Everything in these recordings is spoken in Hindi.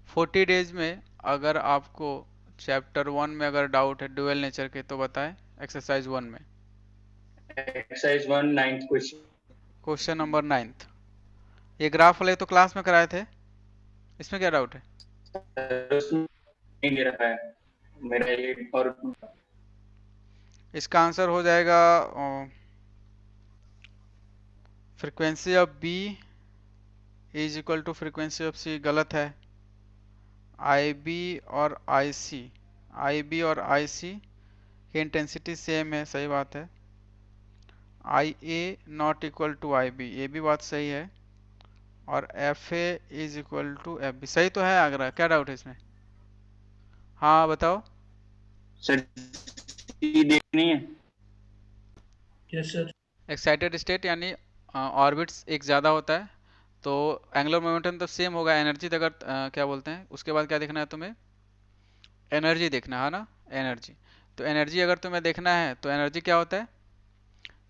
40 डेज में अगर आपको चैप्टर 1 में अगर डाउट है ड्यूअल नेचर के तो बताएं एक्सरसाइज 1 में। Exercise 1 9th question. Question number 9th। ये ग्राफ वाले तो क्लास में कराए थे, इसमें क्या डाउट है? उसमें नहीं दे रखा है मेरा ये। और इसका आंसर हो जाएगा frequency of B is equal to frequency of C. गलत है। आई बी और आई सी, आई बी और आई सी की इंटेंसिटी सेम है, सही बात है। I A not equal to I B, ये भी बात सही है। और F A is equal to F B, सही तो है आगरा, क्या डाउट है इसमें? हाँ बताओ। सर देखनी है। Yes sir. एक्साइटेड स्टेट यानी ऑर्बिट्स एक ज़्यादा होता है तो एंगुलर मोमेंटम तो सेम होगा। एनर्जी अगर क्या बोलते हैं उसके बाद क्या देखना है तुम्हें? एनर्जी देखना है ना, एनर्जी। तो एनर्जी अगर तुम्हें देखना है तो एनर्जी क्या होता है?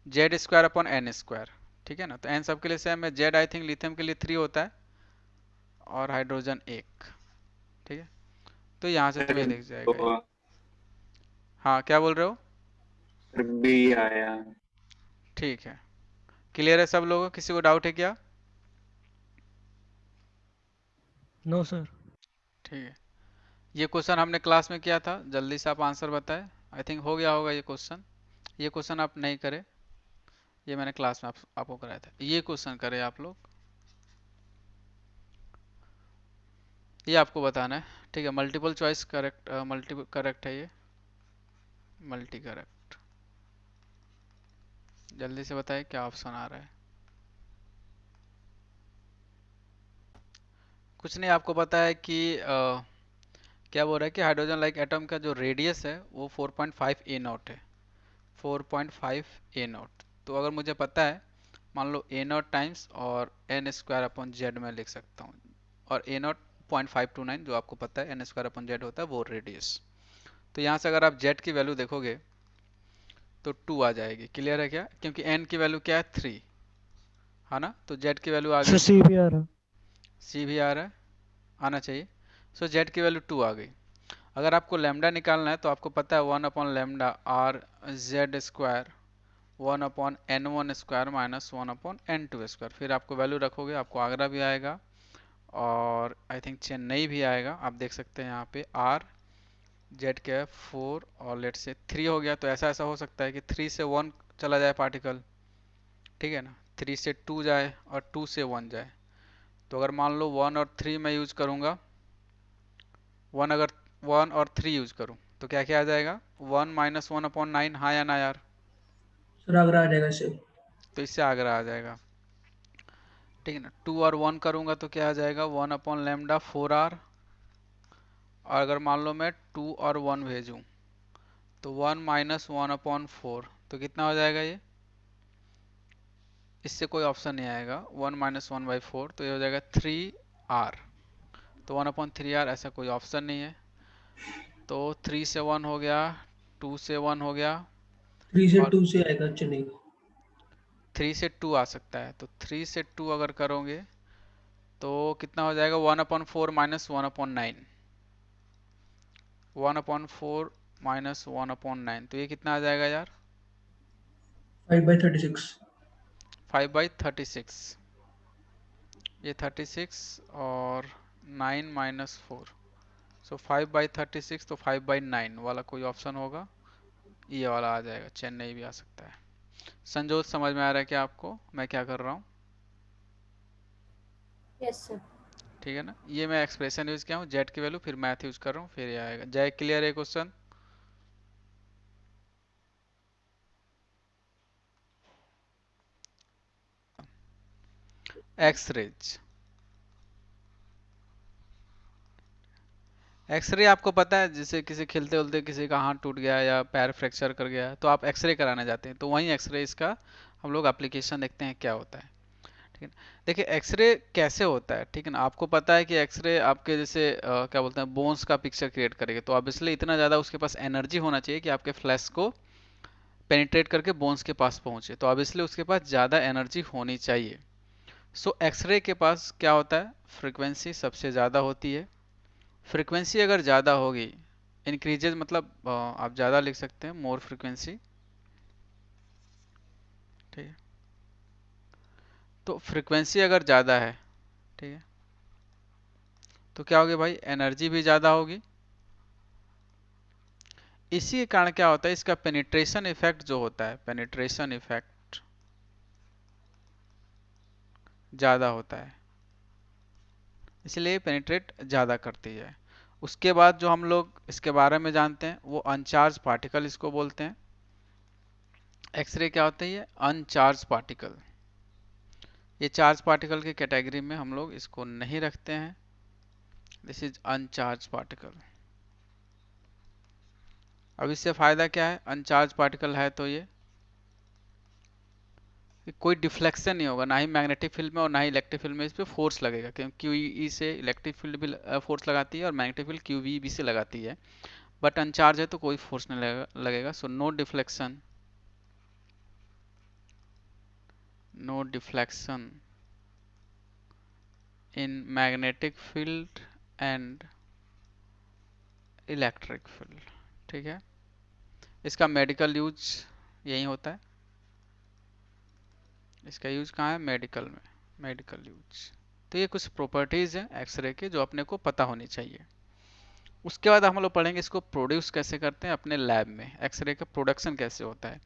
Z square upon N square, ठीक है ना। तो एन सब के लिए सेम है। जेड आई थिंक लिथियम के लिए 3 होता है और हाइड्रोजन 1, ठीक है। तो यहाँ से तुम्हें दिख जाएगा ये। हाँ क्या बोल रहे हो? सर बी आया। ठीक है, क्लियर है सब लोगों को? किसी को डाउट है क्या? No sir. ठीक है, ये क्वेश्चन हमने क्लास में किया था, जल्दी से आप आंसर बताएं। आई थिंक हो गया होगा ये क्वेश्चन। ये क्वेश्चन आप नहीं करे, ये मैंने क्लास में आपको कराया था। ये क्वेश्चन करे आप लोग, ये आपको बताना है, ठीक है। Multiple choice correct, multiple correct है ये, मल्टी करेक्ट। जल्दी से बताइए क्या ऑप्शन आ रहा है। कुछ नहीं, आपको पता है कि क्या बोल रहा है कि हाइड्रोजन लाइक एटम का जो रेडियस है वो 4.5 ए नॉट है, 4.5 ए नॉट। तो अगर मुझे पता है, मान लो ए नॉट टाइम्स और एन स्क्वायर अपॉन जेड में लिख सकता हूँ। और ए नॉट 0.529 जो आपको पता है, एन स्क्वायर अपॉन जेड होता है वो रेडियस। तो यहाँ से अगर आप जेड की वैल्यू देखोगे तो 2 आ जाएगी। क्लियर है क्या? क्योंकि एन की वैल्यू क्या है 3, है ना। तो जेड की वैल्यू आ सर गई, सी भी आ रहा। सी भी आ रहा है, आना चाहिए। सो जेड की वैल्यू 2 आ गई। अगर आपको लेमडा निकालना है तो आपको पता है 1 upon lambda R Z square 1 upon N one square minus 1 upon N two square. फिर आपको वैल्यू रखोगे, आपको आगरा भी आएगा और आई थिंक चेन्नई भी आएगा। आप देख सकते हैं यहाँ पे आर जेड क्या है 4 और लेट से 3 हो गया। तो ऐसा ऐसा हो सकता है कि 3 से 1 चला जाए पार्टिकल, ठीक है ना। 3 से 2 जाए और 2 से 1 जाए। तो अगर मान लो 1 और 3 मैं यूज करूँगा, 1 अगर 1 और 3 यूज करूँ तो क्या क्या आ जाएगा? 1 माइनस 1 अपॉन 9, हाँ या ना यार? सर आगरा आ जाएगा इससे। तो इससे आगरा आ जाएगा, ठीक है ना। 2 और 1 करूँगा तो क्या आ जाएगा? 1 अपॉन लेमडा 4 आर। और अगर मान लो मैं 2 और 1 भेजूँ तो 1 माइनस 1 अपॉन 4, तो कितना हो जाएगा ये? इससे कोई ऑप्शन नहीं आएगा, 1 माइनस 1/4, तो ये हो जाएगा 3 आर। तो 1/3 आर, ऐसा कोई ऑप्शन नहीं है। तो 3 से 1 हो गया, 2 से 1 हो गया 3 से और 2 से आएगा चेन्नई। 3 से 2 आ सकता है। तो 3 से 2 अगर करोगे तो कितना हो जाएगा? 1/4 माइनस 1/9, 1/4 माइनस 1/9, तो ये कितना आ जाएगा यार? 5/36। 5/36, ये 36 और 9 माइनस 4, सो 5/36, तो 5/9 वाला कोई ऑप्शन होगा, ये वाला आ जाएगा। चेन्नई भी आ सकता है। संजोत समझ में आ रहा है क्या आपको मैं क्या कर रहा हूँ? Yes sir. ठीक है ना। ये मैं एक्सप्रेशन यूज किया हूँ, जेड की वैल्यू, फिर मैथ यूज कर रहा हूँ, फिर ये आएगा। जय क्लियर है क्वेश्चन? एक्सरेज, एक्सरे आपको पता है, जैसे किसी खेलते उलते किसी का हाथ टूट गया या पैर फ्रैक्चर कर गया तो आप एक्सरे कराने जाते हैं, तो वहीं एक्सरे इसका हम लोग एप्लीकेशन देखते हैं क्या होता है, ठीक है ना। देखिए एक्सरे कैसे होता है, ठीक है ना। आपको पता है कि एक्सरे आपके जैसे क्या बोलते हैं बोन्स का पिक्चर क्रिएट करेगा, तो ऑब्वियसली इतना ज़्यादा उसके पास एनर्जी होना चाहिए कि आपके फ्लैश को पेनिट्रेट करके बोन्स के पास पहुंचे, तो ऑब्वियसली उसके पास ज़्यादा एनर्जी होनी चाहिए। सो एक्सरे के पास क्या होता है, फ्रीक्वेंसी सबसे ज़्यादा होती है। फ्रीक्वेंसी अगर ज़्यादा होगी, इंक्रीजेज मतलब आप ज़्यादा लिख सकते हैं, मोर फ्रीक्वेंसी, ठीक है। तो फ्रीक्वेंसी अगर ज़्यादा है, ठीक है, तो क्या होगी भाई, एनर्जी भी ज़्यादा होगी। इसी के कारण क्या होता है, इसका पेनिट्रेशन इफेक्ट जो होता है, पेनिट्रेशन इफेक्ट ज़्यादा होता है, इसलिए पेनिट्रेट ज़्यादा करती है। उसके बाद जो हम लोग इसके बारे में जानते हैं वो अनचार्ज पार्टिकल इसको बोलते हैं। एक्सरे क्या होता है, ये अनचार्ज पार्टिकल। ये चार्ज पार्टिकल की कैटेगरी में हम लोग इसको नहीं रखते हैं। This is अनचार्ज particle. अब इससे फायदा क्या है, अनचार्ज पार्टिकल है तो ये कि कोई डिफ्लेक्शन नहीं होगा, ना ही मैग्नेटिक फील्ड में और ना ही इलेक्ट्रिक फील्ड में इस पे फोर्स लगेगा, क्योंकि क्यूई से इलेक्ट्रिक फील्ड भी फोर्स लगाती है और मैग्नेटिक फील्ड क्यूवी भी से लगाती है। बट अनचार्ज है तो कोई फोर्स नहीं लगेगा। So no deflection, no deflection in magnetic field and electric field, ठीक है। इसका मेडिकल यूज यही होता है, इसका यूज कहाँ है, मेडिकल में, मेडिकल यूज। तो ये कुछ प्रॉपर्टीज हैं एक्सरे के जो अपने को पता होनी चाहिए। उसके बाद हम लोग पढ़ेंगे इसको प्रोड्यूस कैसे करते हैं अपने लैब में, एक्सरे का प्रोडक्शन कैसे होता है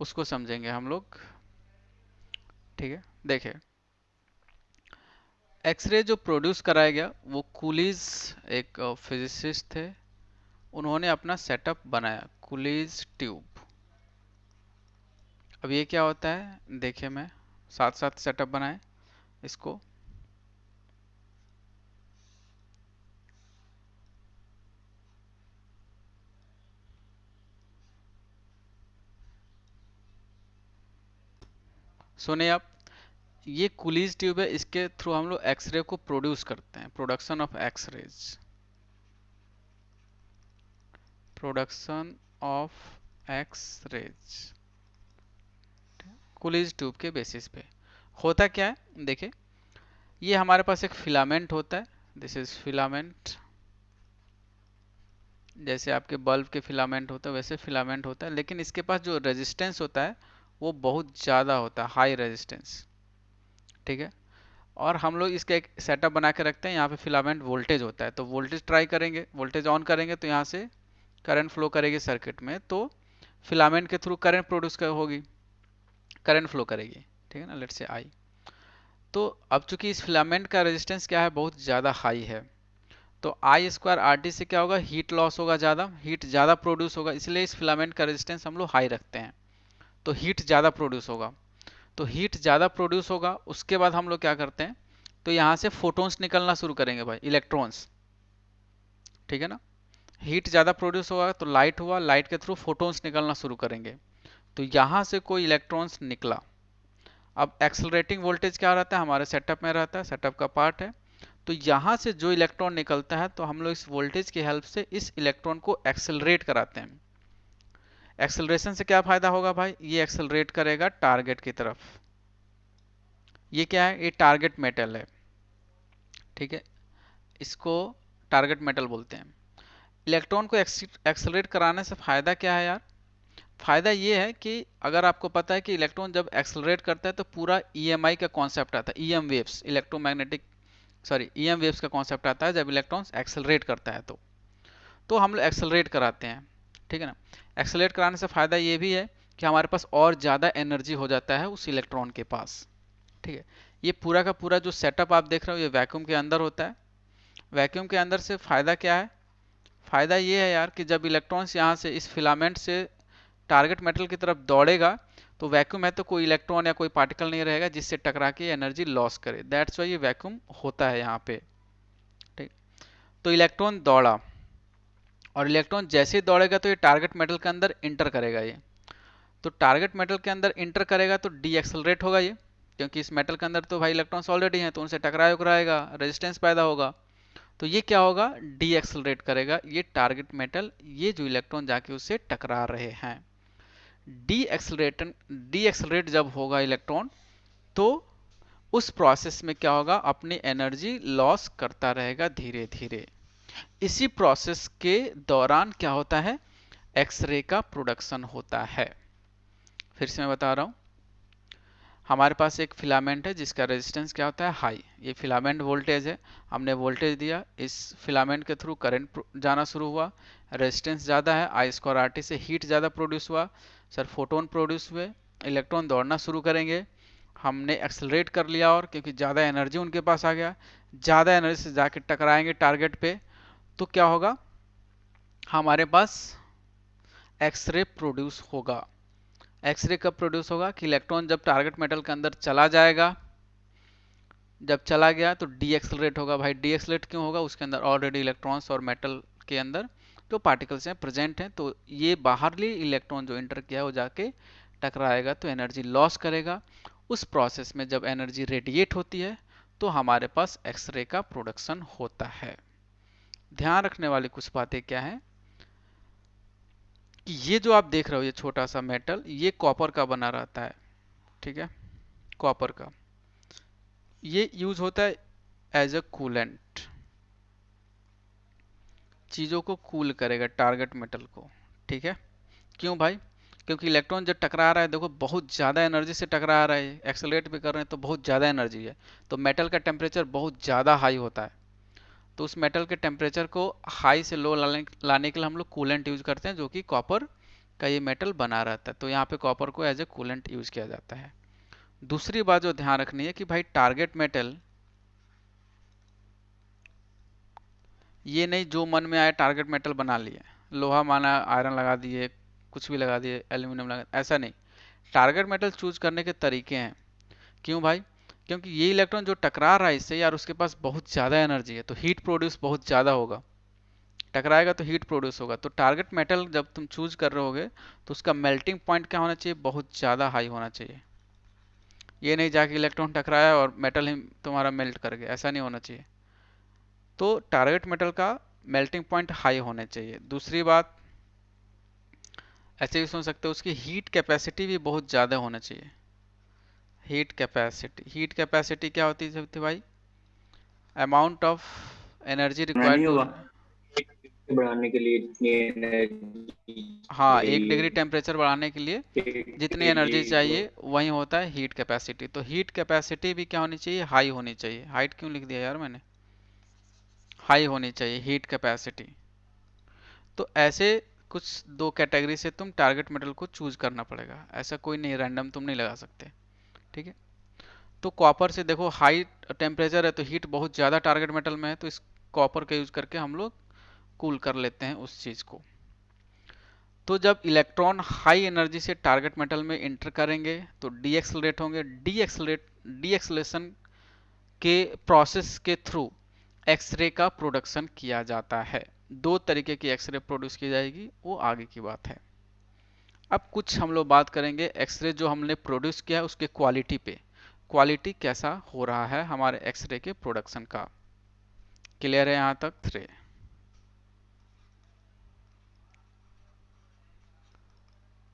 उसको समझेंगे हम लोग, ठीक है। देखिए, एक्सरे जो प्रोड्यूस कराया गया वो कूलीज एक फिजिसिस्ट थे, उन्होंने अपना सेटअप बनाया, कूलीज ट्यूब। अब ये क्या होता है, देखिए मैं साथ साथ सेटअप बनाए इसको। सुनिए आप, ये कूलीज ट्यूब है, इसके थ्रू हम लोग एक्सरे को प्रोड्यूस करते हैं, production of X rays, production of X rays Coolidge tube के बेसिस पे। होता क्या है, देखिए ये हमारे पास एक फिलामेंट होता है, दिस इज फिलामेंट। जैसे आपके बल्ब के फिलामेंट होता है वैसे फिलामेंट होता है, लेकिन इसके पास जो रेजिस्टेंस होता है वो बहुत ज़्यादा होता है, हाई रेजिस्टेंस, ठीक है। और हम लोग इसका एक सेटअप बना के रखते हैं, यहाँ पे फिलामेंट वोल्टेज होता है, तो वोल्टेज ट्राई करेंगे, वोल्टेज ऑन करेंगे तो यहाँ से करंट फ्लो करेगी सर्किट में, तो फिलामेंट के थ्रू करंट प्रोड्यूस होगी, करंट फ्लो करेगी, ठीक है ना, लेट्स से आई। तो अब चूंकि इस फिलामेंट का रेजिस्टेंस क्या है, बहुत ज़्यादा हाई है, तो आई स्क्वायर आर टी से क्या होगा, हीट लॉस होगा, ज़्यादा हीट ज़्यादा प्रोड्यूस होगा, इसलिए इस फिलामेंट का रेजिस्टेंस हम लोग हाई रखते हैं, तो हीट ज़्यादा प्रोड्यूस होगा। तो हीट ज़्यादा प्रोड्यूस होगा, उसके बाद हम लोग क्या करते हैं, तो यहाँ से फोटोन्स निकलना शुरू करेंगे भाई, इलेक्ट्रॉन्स, ठीक है ना। हीट ज़्यादा प्रोड्यूस होगा तो लाइट हुआ, लाइट के थ्रू फोटोन्स निकलना शुरू करेंगे, तो यहाँ से कोई इलेक्ट्रॉन्स निकला। अब एक्सेलरेटिंग वोल्टेज क्या रहता है, हमारे सेटअप में रहता है, सेटअप का पार्ट है। तो यहाँ से जो इलेक्ट्रॉन निकलता है तो हम लोग इस वोल्टेज की हेल्प से इस इलेक्ट्रॉन को एक्सेलरेट कराते हैं। एक्सेलरेशन से क्या फायदा होगा भाई, ये एक्सेलरेट करेगा टारगेट की तरफ। ये क्या है, ये टारगेट मेटल है, ठीक है, इसको टारगेट मेटल बोलते हैं। इलेक्ट्रॉन को एक्सेलरेट कराने से फायदा क्या है यार, फायदा ये है कि अगर आपको पता है कि इलेक्ट्रॉन जब एक्सेलरेट करता है तो पूरा ईएमआई का कॉन्सेप्ट आता है, EM waves, electromagnetic sorry EM waves का कॉन्सेप्ट आता है जब इलेक्ट्रॉन एक्सेलरेट करता है, तो हम लोग एक्सेलरेट कराते हैं, ठीक है ना। एक्सेलरेट कराने से फायदा ये भी है कि हमारे पास और ज़्यादा एनर्जी हो जाता है उस इलेक्ट्रॉन के पास, ठीक है। ये पूरा का पूरा जो सेटअप आप देख रहे हो ये वैक्यूम के अंदर होता है। वैक्यूम के अंदर से फ़ायदा क्या है, फ़ायदा ये है यार कि जब इलेक्ट्रॉन्स यहाँ से इस फिलामेंट से टारगेट मेटल की तरफ दौड़ेगा तो वैक्यूम है तो कोई इलेक्ट्रॉन या कोई पार्टिकल नहीं रहेगा जिससे टकरा के एनर्जी लॉस करे, दैट्स वाई ये वैक्यूम होता है यहाँ पे, ठीक। तो इलेक्ट्रॉन दौड़ा और इलेक्ट्रॉन जैसे ही दौड़ेगा तो ये टारगेट मेटल के अंदर इंटर करेगा, ये तो टारगेट मेटल के अंदर इंटर करेगा तो डी एक्सेलरेट होगा ये, क्योंकि इस मेटल के अंदर तो भाई इलेक्ट्रॉन्स ऑलरेडी हैं तो उनसे टकराएगा, रेजिस्टेंस पैदा होगा, तो ये क्या होगा, डी एक्सेलरेट करेगा ये टारगेट मेटल, ये जो इलेक्ट्रॉन जाके उससे टकरा रहे हैं। डी एक्सेलरेट जब होगा इलेक्ट्रॉन तो उस प्रोसेस में क्या होगा, अपनी एनर्जी लॉस करता रहेगा धीरे धीरे। इसी प्रोसेस के दौरान क्या होता है, एक्सरे का प्रोडक्शन होता है। फिर से मैं बता रहा हूं, हमारे पास एक फिलामेंट है जिसका रेजिस्टेंस क्या होता है, हाई। ये फिलामेंट वोल्टेज है, हमने वोल्टेज दिया, इस फिलामेंट के थ्रू करंट जाना शुरू हुआ, रेजिस्टेंस ज़्यादा है, आई स्क्वायर आर टी से हीट ज़्यादा प्रोड्यूस हुआ, सर फोटोन प्रोड्यूस हुए, इलेक्ट्रॉन दौड़ना शुरू करेंगे, हमने एक्सेलरेट कर लिया, और क्योंकि ज़्यादा एनर्जी उनके पास आ गया, ज़्यादा एनर्जी से जाके टकराएंगे टारगेट पे, तो क्या होगा, हमारे पास एक्सरे प्रोड्यूस होगा। एक्सरे कब प्रोड्यूस होगा, कि इलेक्ट्रॉन जब टारगेट मेटल के अंदर चला जाएगा, जब चला गया तो डी एक्सलरेट होगा। भाई डी एक्सलरेट क्यों होगा, उसके अंदर ऑलरेडी इलेक्ट्रॉन्स और मेटल के अंदर जो पार्टिकल्स हैं प्रेजेंट हैं, तो ये बाहरली इलेक्ट्रॉन जो इंटर किया है वो जाके टकराएगा तो एनर्जी लॉस करेगा। उस प्रोसेस में जब एनर्जी रेडिएट होती है तो हमारे पास एक्सरे का प्रोडक्शन होता है। ध्यान रखने वाली कुछ बातें क्या है, कि ये जो आप देख रहे हो ये छोटा सा मेटल, ये कॉपर का बना रहता है, ठीक है, कॉपर का। ये यूज होता है एज अ कूलेंट, चीजों को कूल करेगा टारगेट मेटल को, ठीक है। क्यों भाई, क्योंकि इलेक्ट्रॉन जब टकरा रहा है, देखो बहुत ज़्यादा एनर्जी से टकरा रहा है, एक्सेलरेट भी कर रहे हैं तो बहुत ज़्यादा एनर्जी है, तो मेटल का टेम्परेचर बहुत ज़्यादा हाई होता है। तो उस मेटल के टेम्परेचर को हाई से लो लाने के लिए हम लोग कूलेंट यूज करते हैं, जो कि कॉपर का ये मेटल बना रहता है। तो यहाँ पे कॉपर को एज ए कूलेंट यूज किया जाता है। दूसरी बात जो ध्यान रखनी है कि भाई टारगेट मेटल ये नहीं जो मन में आया टारगेट मेटल बना लिए, लोहा माना आयरन लगा दिए, कुछ भी लगा दिए, एल्यूमिनियम लगा, ऐसा नहीं। टारगेट मेटल चूज करने के तरीके हैं। क्यों भाई, क्योंकि ये इलेक्ट्रॉन जो टकरा रहा है इससे यार, उसके पास बहुत ज़्यादा एनर्जी है, तो हीट प्रोड्यूस बहुत ज़्यादा होगा, टकराएगा तो हीट प्रोड्यूस होगा। तो टारगेट मेटल जब तुम चूज कर रहे होगे तो उसका मेल्टिंग पॉइंट क्या होना चाहिए, बहुत ज़्यादा हाई होना चाहिए। ये नहीं जाके इलेक्ट्रॉन टकराया और मेटल ही तुम्हारा मेल्ट कर गया, ऐसा नहीं होना चाहिए। तो टारगेट मेटल का मेल्टिंग पॉइंट हाई होने चाहिए। दूसरी बात ऐसे भी सुन सकते हो, उसकी हीट कैपेसिटी भी बहुत ज़्यादा होना चाहिए। हीट कैपेसिटी, हीट कैपेसिटी क्या होती है भाई, अमाउंट ऑफ एनर्जी रिक्वायर्ड नहीं टू, होगा, बढ़ाने के लिए जितनी एनर्जी हाँ 1 डिग्री चाहिए टेम्परेचर बढ़ाने के लिए एक जितनी केजी एनर्जी को। चाहिए वही होता है हीट कैपेसिटी। तो हीट कैपेसिटी भी क्या होनी चाहिए, हाई होनी चाहिए। हाइट क्यों लिख दिया यार मैंने, हाई होनी चाहिए हीट कैपेसिटी। तो ऐसे कुछ दो कैटेगरी से तुम टारगेट मेटल को चूज करना पड़ेगा, ऐसा कोई नहीं रैंडम तुम नहीं लगा सकते, ठीक है। तो कॉपर से देखो हाई टेम्परेचर है तो हीट बहुत ज़्यादा टारगेट मेटल में है, तो इस कॉपर का यूज करके हम लोग कूल कर लेते हैं उस चीज़ को। तो जब इलेक्ट्रॉन हाई एनर्जी से टारगेट मेटल में इंटर करेंगे तो डी एक्सलरेट होंगे, डी एक्सलेशन के प्रोसेस के थ्रू एक्सरे का प्रोडक्शन किया जाता है। दो तरीके की एक्सरे प्रोड्यूस की जाएगी, वो आगे की बात है। अब कुछ हम लोग बात करेंगे एक्सरे जो हमने प्रोड्यूस किया है उसके क्वालिटी पे, क्वालिटी कैसा हो रहा है हमारे एक्सरे के प्रोडक्शन का। क्लियर है यहाँ तक? 3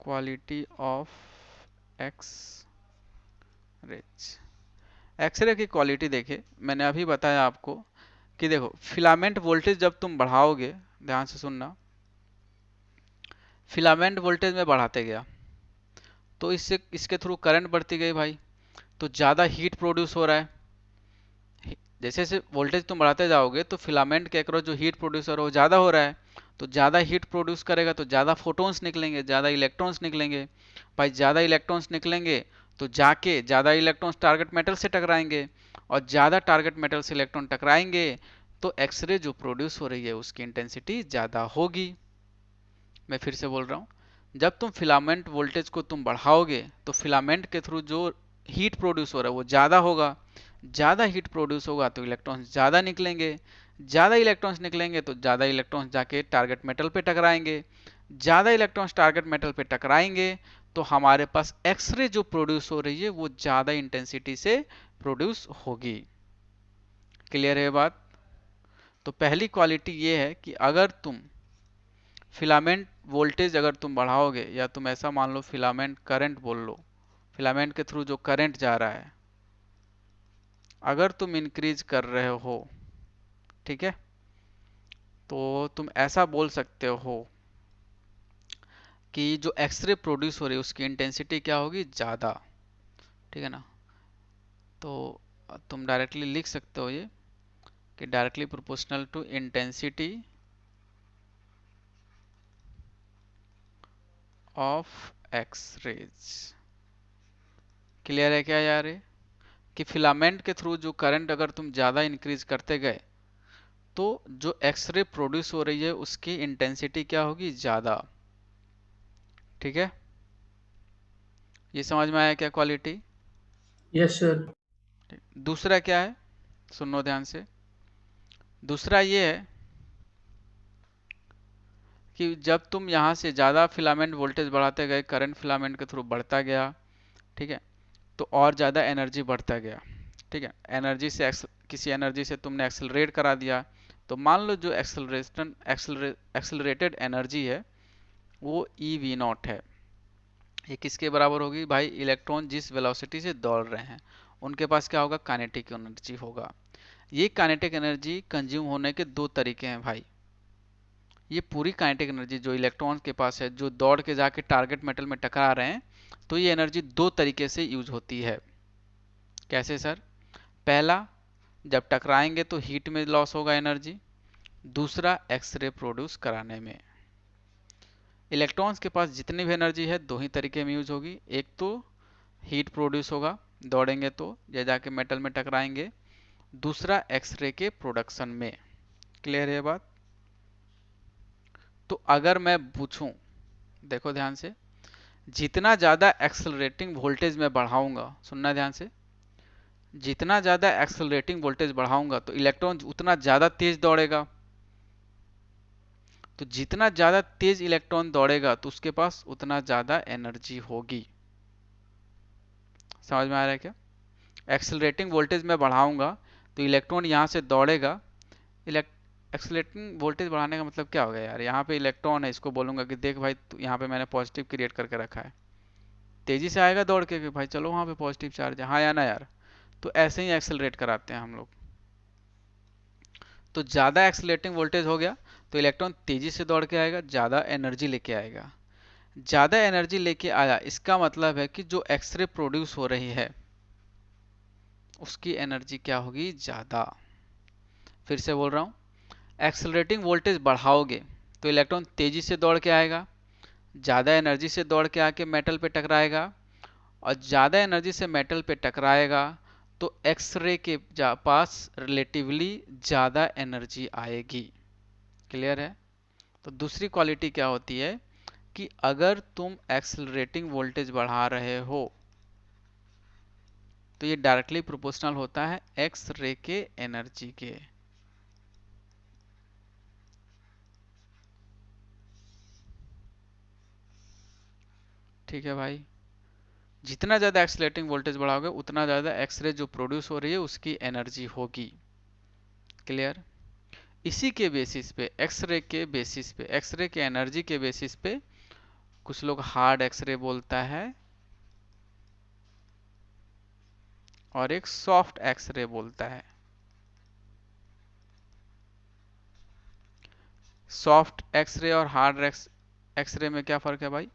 quality of X rays. X ray की क्वालिटी देखिए, मैंने अभी बताया आपको कि देखो फिलामेंट वोल्टेज जब तुम बढ़ाओगे, ध्यान से सुनना, फिलामेंट वोल्टेज में बढ़ाते गया तो इससे इसके थ्रू करंट बढ़ती गई भाई, तो ज़्यादा हीट प्रोड्यूस हो रहा है। जैसे जैसे वोल्टेज तुम बढ़ाते जाओगे तो फिलामेंट के अक्रॉस जो हीट प्रोड्यूस हो रहा है वो ज़्यादा हो रहा है, तो ज़्यादा हीट प्रोड्यूस करेगा तो ज़्यादा फोटोन्स निकलेंगे, ज़्यादा इलेक्ट्रॉन्स निकलेंगे। भाई ज़्यादा इलेक्ट्रॉन्स निकलेंगे तो जाके ज़्यादा इलेक्ट्रॉन्स टारगेट मेटल से टकराएंगे, और ज़्यादा टारगेट मेटल से इलेक्ट्रॉन टकराएंगे तो एक्सरे जो प्रोड्यूस हो रही है उसकी इंटेंसिटी ज़्यादा होगी। मैं फिर से बोल रहा हूँ, जब तुम फिलामेंट वोल्टेज को तुम बढ़ाओगे तो फिलामेंट के थ्रू जो हीट प्रोड्यूस हो रहा है वो ज़्यादा होगा, ज़्यादा हीट प्रोड्यूस होगा तो इलेक्ट्रॉन्स ज़्यादा निकलेंगे, ज़्यादा इलेक्ट्रॉन्स निकलेंगे तो ज़्यादा इलेक्ट्रॉन्स जाके टारगेट मेटल पे टकराएंगे, ज़्यादा इलेक्ट्रॉन्स टारगेट मेटल पे टकराएंगे तो हमारे पास एक्सरे जो प्रोड्यूस हो रही है वो ज़्यादा इंटेंसिटी से प्रोड्यूस होगी। क्लियर है बात? तो पहली क्वालिटी ये है कि अगर तुम फिलामेंट वोल्टेज अगर तुम बढ़ाओगे, या तुम ऐसा मान लो फिलामेंट करंट बोल लो, फिलामेंट के थ्रू जो करंट जा रहा है, अगर तुम इंक्रीज कर रहे हो, ठीक है, तो तुम ऐसा बोल सकते हो कि जो एक्सरे प्रोड्यूस हो रही है उसकी इंटेंसिटी क्या होगी, ज़्यादा, ठीक है ना। तो तुम डायरेक्टली लिख सकते हो ये कि directly proportional to intensity of X rays. Clear है क्या यार ये? कि फिलामेंट के थ्रू जो करंट अगर तुम ज़्यादा इंक्रीज करते गए तो जो एक्सरे प्रोड्यूस हो रही है उसकी इंटेंसिटी क्या होगी, ज़्यादा। ठीक है, ये समझ में आया क्या क्वालिटी? Yes sir. दूसरा क्या है, सुनो ध्यान से। दूसरा ये है कि जब तुम यहाँ से ज़्यादा फिलामेंट वोल्टेज बढ़ाते गए, करंट फिलामेंट के थ्रू बढ़ता गया, ठीक है, तो और ज़्यादा एनर्जी बढ़ता गया। ठीक है, एनर्जी से किसी एनर्जी से तुमने एक्सेलरेट करा दिया, तो मान लो जो एक्सेलरेटेड एनर्जी है वो ई वी नॉट है। ये किसके बराबर होगी भाई, इलेक्ट्रॉन जिस वेलोसिटी से दौड़ रहे हैं उनके पास क्या होगा, काइनेटिक एनर्जी होगा। ये काइनेटिक एनर्जी कंज्यूम होने के दो तरीके हैं भाई। ये पूरी काइनेटिक एनर्जी जो इलेक्ट्रॉन के पास है, जो दौड़ के जाके टारगेट मेटल में टकरा रहे हैं, तो ये एनर्जी दो तरीके से यूज होती है। कैसे सर? पहला, जब टकराएंगे तो हीट में लॉस होगा एनर्जी। दूसरा, एक्सरे प्रोड्यूस कराने में। इलेक्ट्रॉन्स के पास जितनी भी एनर्जी है दो ही तरीके में यूज होगी। एक तो हीट प्रोड्यूस होगा, दौड़ेंगे तो या जाके मेटल में टकराएंगे। दूसरा, एक्सरे के प्रोडक्शन में। क्लियर है बात? तो अगर मैं पूछूं, देखो ध्यान से, जितना ज़्यादा एक्सेलरेटिंग वोल्टेज मैं बढ़ाऊंगा, सुनना ध्यान से, जितना ज़्यादा एक्सेलरेटिंग वोल्टेज बढ़ाऊंगा तो इलेक्ट्रॉन उतना ज़्यादा तेज दौड़ेगा। तो जितना ज़्यादा तेज इलेक्ट्रॉन दौड़ेगा तो उसके पास उतना ज़्यादा एनर्जी होगी। समझ में आ रहा है क्या? एक्सेलरेटिंग वोल्टेज मैं बढ़ाऊंगा तो इलेक्ट्रॉन यहाँ से दौड़ेगा। एक्सेलरेटिंग वोल्टेज बढ़ाने का मतलब क्या होगा यार, यहाँ पे इलेक्ट्रॉन है, इसको बोलूंगा कि देख भाई यहाँ पे मैंने पॉजिटिव क्रिएट करके रखा है, तेजी से आएगा दौड़ के कि भाई चलो वहाँ पे पॉजिटिव चार्ज है, हाँ या ना यार। तो ऐसे ही एक्सेलरेट कराते हैं हम लोग। तो ज़्यादा एक्सेलरेटिंग वोल्टेज हो गया तो इलेक्ट्रॉन तेजी से दौड़ के आएगा, ज़्यादा एनर्जी लेके आएगा। ज़्यादा एनर्जी लेके आया इसका मतलब है कि जो एक्सरे प्रोड्यूस हो रही है उसकी एनर्जी क्या होगी, ज़्यादा। फिर से बोल रहा हूँ, एक्सेलरेटिंग वोल्टेज बढ़ाओगे तो इलेक्ट्रॉन तेजी से दौड़ के आएगा, ज़्यादा एनर्जी से दौड़ के आके मेटल पे टकराएगा, और ज़्यादा एनर्जी से मेटल पे टकराएगा तो एक्सरे के पास रिलेटिवली ज़्यादा एनर्जी आएगी। क्लियर है? तो दूसरी क्वालिटी क्या होती है कि अगर तुम एक्सेलरेटिंग वोल्टेज बढ़ा रहे हो तो ये डायरेक्टली प्रोपोर्शनल होता है एक्स रे के एनर्जी के। ठीक है भाई, जितना ज़्यादा एक्सेलरेटिंग वोल्टेज बढ़ाओगे उतना ज़्यादा एक्सरे जो प्रोड्यूस हो रही है उसकी एनर्जी होगी। क्लियर? इसी के बेसिस पे, एक्सरे के बेसिस पे, एक्सरे के एनर्जी के बेसिस पे कुछ लोग हार्ड एक्सरे बोलता है और एक सॉफ्ट एक्सरे बोलता है। सॉफ्ट एक्सरे और हार्ड एक्सरे में क्या फर्क है भाई?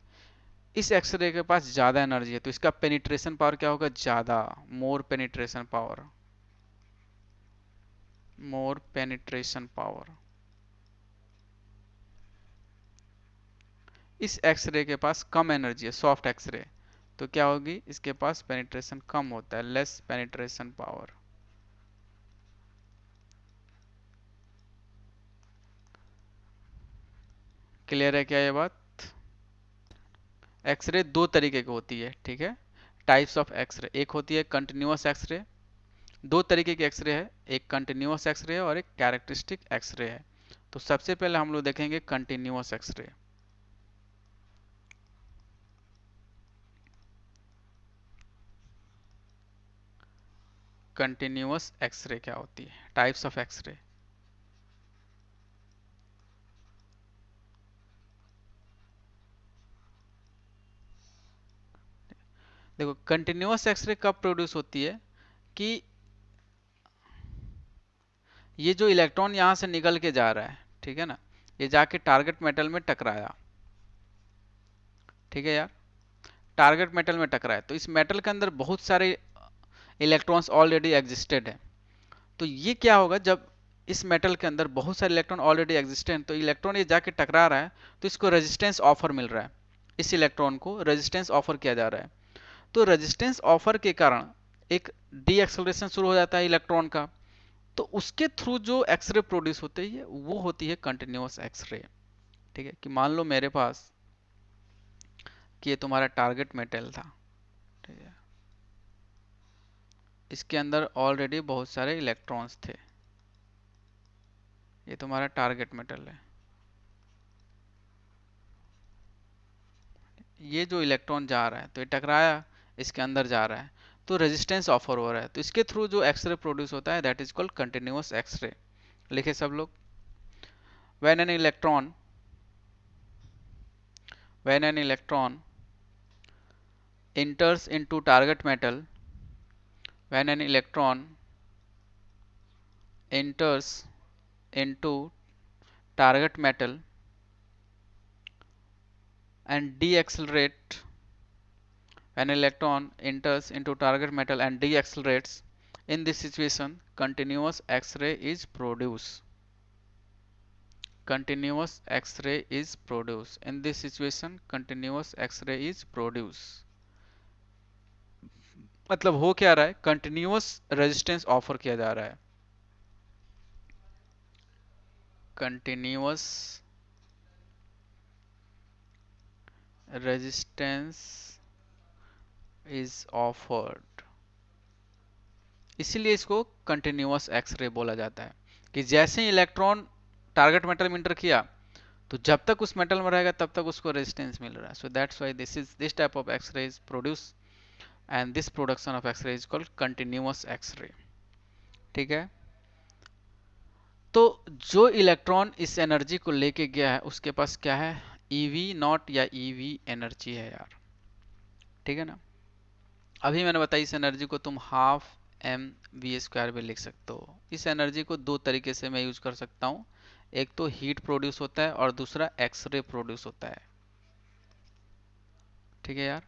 इस एक्सरे के पास ज्यादा एनर्जी है तो इसका पेनिट्रेशन पावर क्या होगा, ज्यादा, मोर पेनिट्रेशन पावर, मोर पेनिट्रेशन पावर। इस एक्सरे के पास कम एनर्जी है, सॉफ्ट एक्सरे, तो क्या होगी, इसके पास पेनिट्रेशन कम होता है, लेस पेनिट्रेशन पावर। क्लियर है क्या ये बात? एक्सरे दो तरीके की होती है, ठीक है, टाइप्स ऑफ एक्सरे। एक होती है कंटिन्यूअस एक्सरे, दो तरीके की एक्सरे है, एक कंटिन्यूअस एक्सरे है और एक कैरेक्टरिस्टिक एक्सरे है। तो सबसे पहले हम लोग देखेंगे कंटिन्यूअस एक्सरे। कंटिन्यूअस एक्सरे क्या होती है, टाइप्स ऑफ एक्सरे। देखो कंटिन्यूअस एक्सरे कब प्रोड्यूस होती है कि ये जो इलेक्ट्रॉन यहाँ से निकल के जा रहा है, ठीक है ना, ये जाके टारगेट मेटल में टकराया, ठीक है यार, टारगेट मेटल में टकराया, तो इस मेटल के अंदर बहुत सारे इलेक्ट्रॉन्स ऑलरेडी एग्जिस्टेड है। तो ये क्या होगा, जब इस मेटल के अंदर बहुत सारे इलेक्ट्रॉन ऑलरेडी एग्जिस्टेंट, तो इलेक्ट्रॉन ये जाके टकरा रहा है, तो इसको रेजिस्टेंस ऑफर मिल रहा है, इस इलेक्ट्रॉन को रेजिस्टेंस ऑफर किया जा रहा है। तो रेजिस्टेंस ऑफर के कारण एक डी एक्सेलरेशन शुरू हो जाता है इलेक्ट्रॉन का, तो उसके थ्रू जो एक्सरे प्रोड्यूस होती है वो होती है कंटिन्यूअस एक्सरे। ठीक है, कि मान लो मेरे पास कि ये तुम्हारा टारगेट मेटल था, ठीक है, इसके अंदर ऑलरेडी बहुत सारे इलेक्ट्रॉन्स थे, ये तुम्हारा टारगेट मेटल है, ये जो इलेक्ट्रॉन जा रहा है तो ये टकराया, इसके अंदर जा रहा है, तो रेजिस्टेंस ऑफर हो रहा है, तो इसके थ्रू जो एक्सरे प्रोड्यूस होता है that is called continuous X ray. लिखे सब लोग, when an electron enters into target metal, when an electron enters into target metal and deaccelerate, when an electron enters into target metal and deaccelerates, in this situation continuous X-ray is produced. Continuous X-ray is produced. In this situation continuous X-ray is produced. मतलब हो क्या रहा है, कंटिन्यूअस रेजिस्टेंस ऑफर किया जा रहा है, कंटिन्यूअस रेजिस्टेंस इज ऑफर्ड, इसीलिए इसको कंटिन्यूअस एक्सरे बोला जाता है, कि जैसे ही इलेक्ट्रॉन टारगेट मेटल में इंटर किया तो जब तक उस मेटल में रहेगा तब तक उसको रेजिस्टेंस मिल रहा है। So that's why this type of X ray is produce and this production of X ray is called continuous X ray. ठीक है, तो जो इलेक्ट्रॉन इस एनर्जी को लेके गया है उसके पास क्या है, ईवी नॉट या ईवी एनर्जी है यार, ठीक है ना। अभी मैंने बताया इस एनर्जी को तुम हाफ एम वी स्क्वायर भी लिख सकते हो। इस एनर्जी को दो तरीके से मैं यूज कर सकता हूँ, एक तो हीट प्रोड्यूस होता है और दूसरा एक्सरे प्रोड्यूस होता है। ठीक है यार,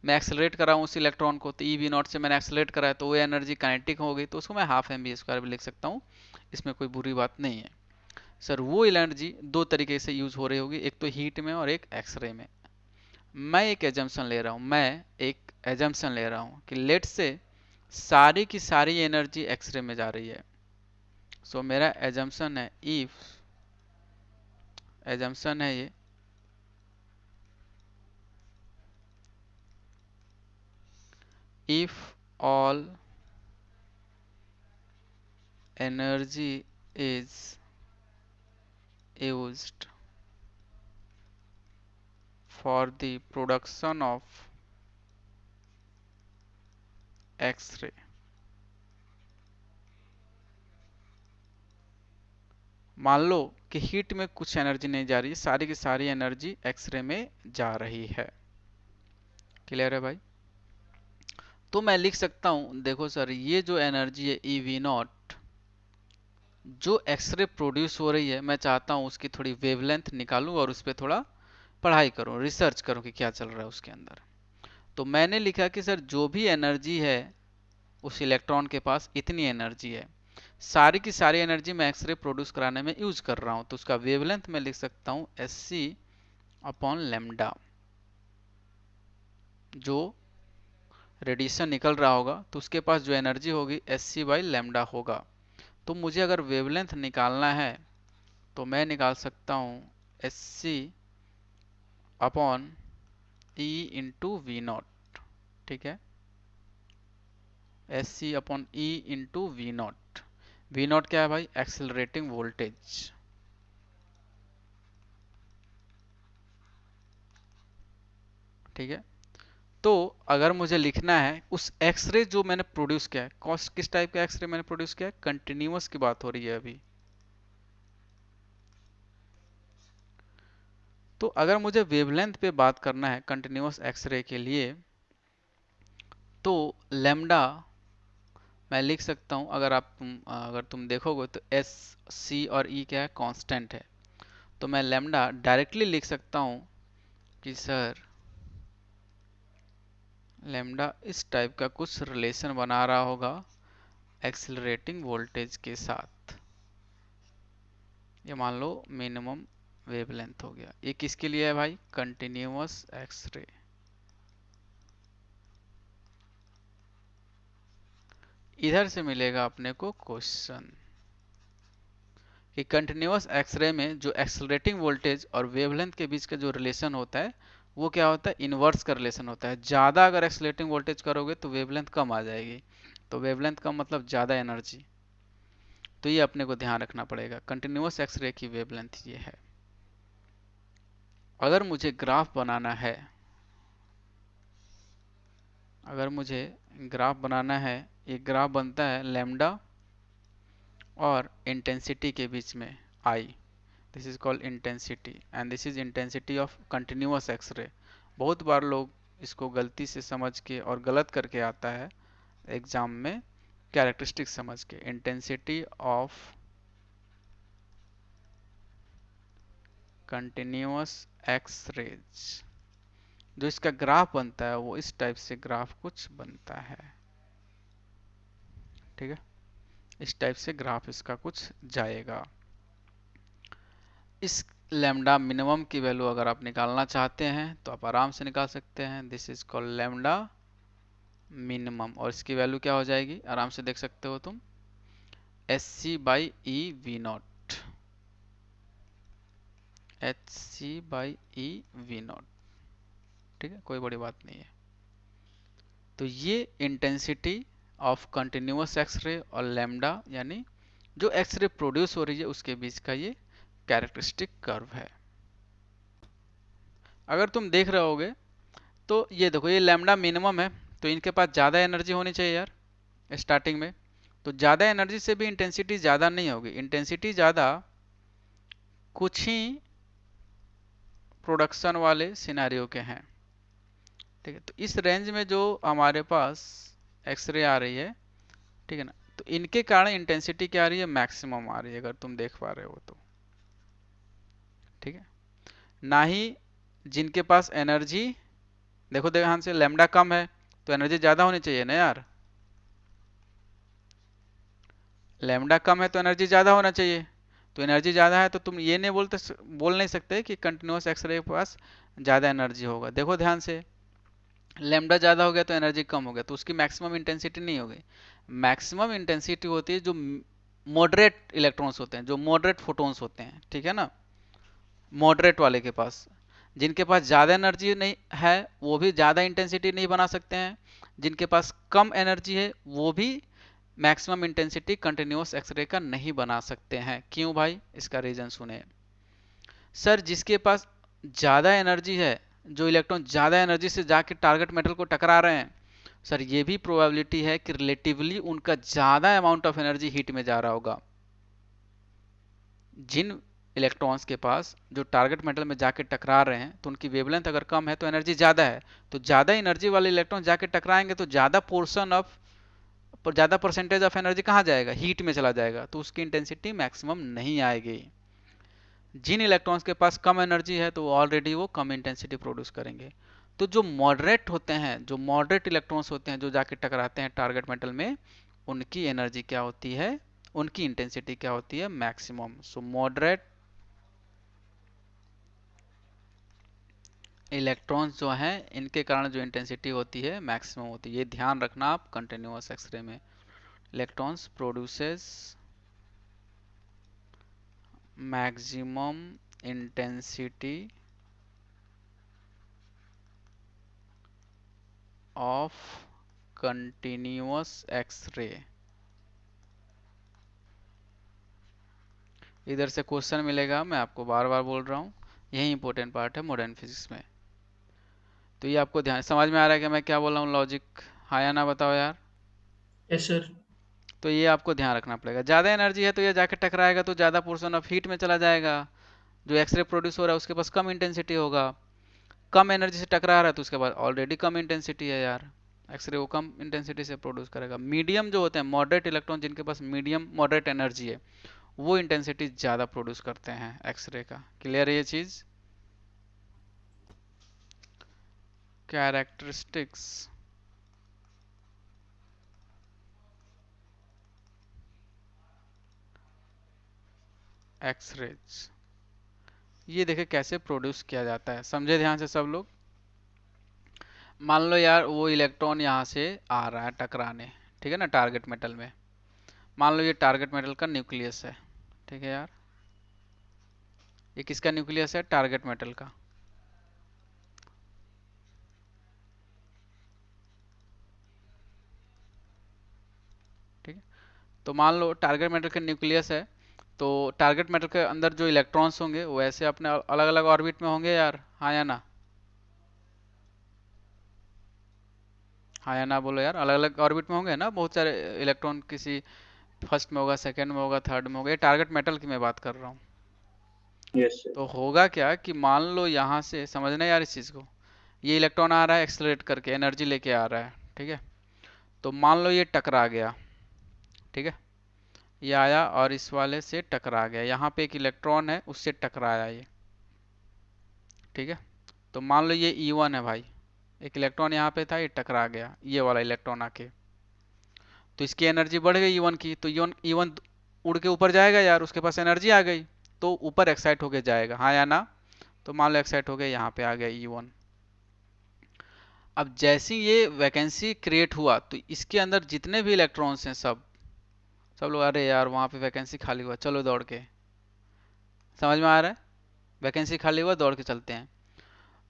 मैं एक्सेलरेट कर रहा हूँ उस इलेक्ट्रॉन को, तो ईवी नॉट से मैंने एक्सेलरेट करा है तो वो एनर्जी काइनेटिक हो गई, तो उसको मैं हाफ एम वी स्क्वायर भी लिख सकता हूँ, इसमें कोई बुरी बात नहीं है। सर वो एनर्जी दो तरीके से यूज हो रही होगी, एक तो हीट में और एक एक्सरे में। मैं एक एजम्पशन ले रहा हूँ कि लेट से सारी की सारी एनर्जी एक्सरे में जा रही है। सो मेरा एजम्पशन है, एजम्पशन है ये, if all energy is used for the production of X-ray, मान लो कि हीट में कुछ एनर्जी नहीं जा रही है, सारी की सारी एनर्जी एक्सरे में जा रही है। क्लियर है भाई? तो मैं लिख सकता हूं, देखो सर ये जो एनर्जी है ई वी नॉट जो एक्सरे प्रोड्यूस हो रही है, मैं चाहता हूं उसकी थोड़ी वेवलेंथ निकालूं और उस पर थोड़ा पढ़ाई करूं, रिसर्च करूं कि क्या चल रहा है उसके अंदर। तो मैंने लिखा कि सर जो भी एनर्जी है उस इलेक्ट्रॉन के पास इतनी एनर्जी है, सारी की सारी एनर्जी मैं एक्सरे प्रोड्यूस कराने में यूज कर रहा हूं, तो उसका वेवलेंथ मैं लिख सकता हूं एससी अपॉन लेमडा। जो रेडिएशन निकल रहा होगा तो उसके पास जो एनर्जी होगी एससी बाई लेमडा होगा। तो मुझे अगर वेवलेंथ निकालना है तो मैं निकाल सकता हूं SC upon E into V naught. ठीक है, S C upon E into V naught. V naught क्या है भाई, एक्सेलरेटिंग वोल्टेज। ठीक है, तो अगर मुझे लिखना है उस एक्सरे जो मैंने प्रोड्यूस किया है, किस टाइप का एक्सरे मैंने प्रोड्यूस किया है, कंटिन्यूअस की बात हो रही है अभी। तो अगर मुझे वेवलेंथ पे बात करना है कंटिन्यूअस एक्सरे के लिए, तो लेमडा मैं लिख सकता हूँ, अगर तुम देखोगे तो एस सी और ई क्या है, कांस्टेंट है। तो मैं लैम्डा डायरेक्टली लिख सकता हूँ कि सर लैम्डा इस टाइप का कुछ रिलेशन बना रहा होगा एक्सिलरेटिंग वोल्टेज के साथ। ये मान लो मिनिमम वेवलेंथ हो गया। ये किसके लिए है भाई, कंटिन्यूअस एक्सरे। इधर से मिलेगा अपने को क्वेश्चन कि कंटिन्यूअस एक्सरे में जो एक्सेलरेटिंग वोल्टेज और वेवलेंथ के बीच का जो रिलेशन होता है वो क्या होता है, इनवर्स का रिलेशन होता है। ज़्यादा अगर एक्सेलरेटिंग वोल्टेज करोगे तो वेवलेंथ कम आ जाएगी, तो वेवलेंथ कम मतलब ज़्यादा एनर्जी। तो ये अपने को ध्यान रखना पड़ेगा, कंटिन्यूअस एक्सरे की वेवलेंथ ये है। अगर मुझे ग्राफ बनाना है, ये ग्राफ बनता है लैम्डा और इंटेंसिटी के बीच में आई। This is called intensity and this is intensity of continuous x-ray. बहुत बार लोग इसको गलती से समझ के और गलत करके आता है एग्जाम में, कैरेक्टरिस्टिक समझ के। इंटेंसिटी ऑफ कंटिन्यूअस एक्सरेज, जो इसका ग्राफ बनता है वो इस टाइप से ग्राफ कुछ बनता है, ठीक है। इस टाइप से ग्राफ इसका कुछ जाएगा। इस लैम्डा मिनिमम की वैल्यू अगर आप निकालना चाहते हैं तो आप आराम से निकाल सकते हैं। This is called lambda minimum, और इसकी वैल्यू क्या हो जाएगी, आराम से देख सकते हो तुम, H C by E V naught, H C by E V naught, ठीक है, कोई बड़ी बात नहीं है। तो ये इंटेंसिटी ऑफ कंटिन्यूअस एक्सरे और लैम्डा यानी जो एक्सरे प्रोड्यूस हो रही है उसके बीच का ये कैरेक्टरिस्टिक कर्व है। अगर तुम देख रहे होगे तो ये देखो, ये लैम्डा मिनिमम है तो इनके पास ज़्यादा एनर्जी होनी चाहिए यार स्टार्टिंग में। तो ज़्यादा एनर्जी से भी इंटेंसिटी ज़्यादा नहीं होगी, इंटेंसिटी ज़्यादा कुछ ही प्रोडक्शन वाले सिनेरियो के हैं, ठीक है। तो इस रेंज में जो हमारे पास एक्सरे आ रही है, ठीक है ना, तो इनके कारण इंटेंसिटी क्या आ रही है, मैक्सिमम आ रही है, अगर तुम देख पा रहे हो तो, ठीक है। ना ही जिनके पास एनर्जी, देखो ध्यान से, लैम्डा कम है तो एनर्जी ज़्यादा होनी चाहिए ना यार, लैम्डा कम है तो एनर्जी ज़्यादा होना चाहिए। तो एनर्जी ज़्यादा है तो तुम ये नहीं बोल नहीं सकते कि कंटिन्यूअस एक्सरे के पास ज़्यादा एनर्जी होगा। देखो ध्यान से, लैम्डा ज़्यादा हो गया तो एनर्जी कम हो गया, तो उसकी मैक्सिमम इंटेंसिटी नहीं होगी। मैक्सिमम इंटेंसिटी होती है जो मॉडरेट इलेक्ट्रॉन्स होते हैं, जो मॉडरेट फोटॉन्स होते हैं, ठीक है ना, मॉडरेट वाले के पास। जिनके पास ज़्यादा एनर्जी नहीं है वो भी ज़्यादा इंटेंसिटी नहीं बना सकते हैं, जिनके पास कम एनर्जी है वो भी मैक्सिमम इंटेंसिटी कंटिन्यूअस एक्सरे का नहीं बना सकते हैं। क्यों भाई, इसका रीजन सुने। सर जिसके पास ज़्यादा एनर्जी है, जो इलेक्ट्रॉन ज़्यादा एनर्जी से जाके टारगेट मेटल को टकरा रहे हैं, सर ये भी प्रोबेबिलिटी है कि रिलेटिवली उनका ज़्यादा अमाउंट ऑफ एनर्जी हीट में जा रहा होगा। जिन इलेक्ट्रॉन्स के पास जो टारगेट मेटल में जाके टकरा रहे हैं तो उनकी वेवलेंथ अगर कम है तो एनर्जी ज़्यादा है, तो ज़्यादा एनर्जी वाले इलेक्ट्रॉन जाके टकराएंगे तो ज़्यादा पोर्शन ऑफ ज़्यादा परसेंटेज ऑफ एनर्जी कहाँ जाएगा, हीट में चला जाएगा, तो उसकी इंटेंसिटी मैक्सिमम नहीं आएगी। जिन इलेक्ट्रॉन्स के पास कम एनर्जी है तो ऑलरेडी वो कम इंटेंसिटी प्रोड्यूस करेंगे। तो जो मॉडरेट होते हैं, जो मॉडरेट इलेक्ट्रॉन्स होते हैं जो जाके टकराते हैं टारगेट मेटल में, उनकी एनर्जी क्या होती है, उनकी इंटेंसिटी क्या होती है, मैक्सिमम। सो मॉडरेट इलेक्ट्रॉन्स जो हैं इनके कारण जो इंटेंसिटी होती है मैक्सिमम होती है। ये ध्यान रखना आप कंटिन्यूअस एक्सरे में, electrons produces maximum intensity of continuous X ray. इधर से क्वेश्चन मिलेगा, मैं आपको बार बार बोल रहा हूँ, यही इंपॉर्टेंट पार्ट है मॉडर्न फिजिक्स में। तो ये आपको ध्यान समझ में आ रहा है कि मैं क्या बोल रहा हूँ, लॉजिक हाँ या ना बताओ यार। Yes sir. तो ये आपको ध्यान रखना पड़ेगा, ज़्यादा एनर्जी है तो ये जाके टकराएगा तो ज़्यादा पोर्शन ऑफ हीट में चला जाएगा। जो एक्सरे प्रोड्यूस हो रहा है उसके पास कम इंटेंसिटी होगा, कम एनर्जी से टकरा रहा है तो उसके पास ऑलरेडी कम इंटेंसिटी है यार। एक्सरे वो कम इंटेंसिटी से प्रोड्यूस करेगा। मीडियम जो होते हैं, मॉडरेट इलेक्ट्रॉन जिनके पास मीडियम मॉडरेट एनर्जी है, वो इंटेंसिटी ज़्यादा प्रोड्यूस करते हैं एक्सरे का। क्लियर है ये चीज़? कैरेक्टरिस्टिक्स एक्सरेज, ये देखे कैसे प्रोड्यूस किया जाता है, समझे ध्यान से सब लोग। मान लो यार वो इलेक्ट्रॉन यहाँ से आ रहा है टकराने, ठीक है ना, टारगेट मेटल में। मान लो ये टारगेट मेटल का न्यूक्लियस है, ठीक है यार, ये किसका न्यूक्लियस है? टारगेट मेटल का। ठीक है, तो मान लो टारगेट मेटल का न्यूक्लियस है, तो टारगेट मेटल के अंदर जो इलेक्ट्रॉन्स होंगे वो ऐसे अपने अलग अलग ऑर्बिट में होंगे यार, हाँ या ना? हाँ या ना बोलो यार, अलग अलग ऑर्बिट में होंगे ना बहुत सारे इलेक्ट्रॉन, किसी फर्स्ट में होगा, सेकंड में होगा, थर्ड में होगा, ये टारगेट मेटल की मैं बात कर रहा हूँ। Yes sir. तो होगा क्या कि मान लो यहाँ से, समझना यार इस चीज़ को, ये इलेक्ट्रॉन आ रहा है एक्सेलरेट करके, एनर्जी लेके आ रहा है, ठीक है, तो मान लो ये टकरा गया, ठीक है, ये आया और इस वाले से टकरा गया, यहाँ पे एक इलेक्ट्रॉन है उससे टकराया ये, ठीक है, तो मान लो ये E1 है भाई, एक इलेक्ट्रॉन यहाँ पे था, ये टकरा गया, ये वाला इलेक्ट्रॉन आके, तो इसकी एनर्जी बढ़ गई E1 की, तो E1 उड़ के ऊपर जाएगा यार, उसके पास एनर्जी आ गई, तो ऊपर एक्साइट होके जाएगा, हाँ या ना? तो मान लो एक्साइट हो गया, यहाँ पे आ गया E1। अब जैसे ये वैकेंसी क्रिएट हुआ तो इसके अंदर जितने भी इलेक्ट्रॉन्स हैं सब सब लोग, अरे यार वहाँ पे वैकेंसी खाली हुआ, चलो दौड़ के, समझ में आ रहा है? वैकेंसी खाली हुआ, दौड़ के चलते हैं।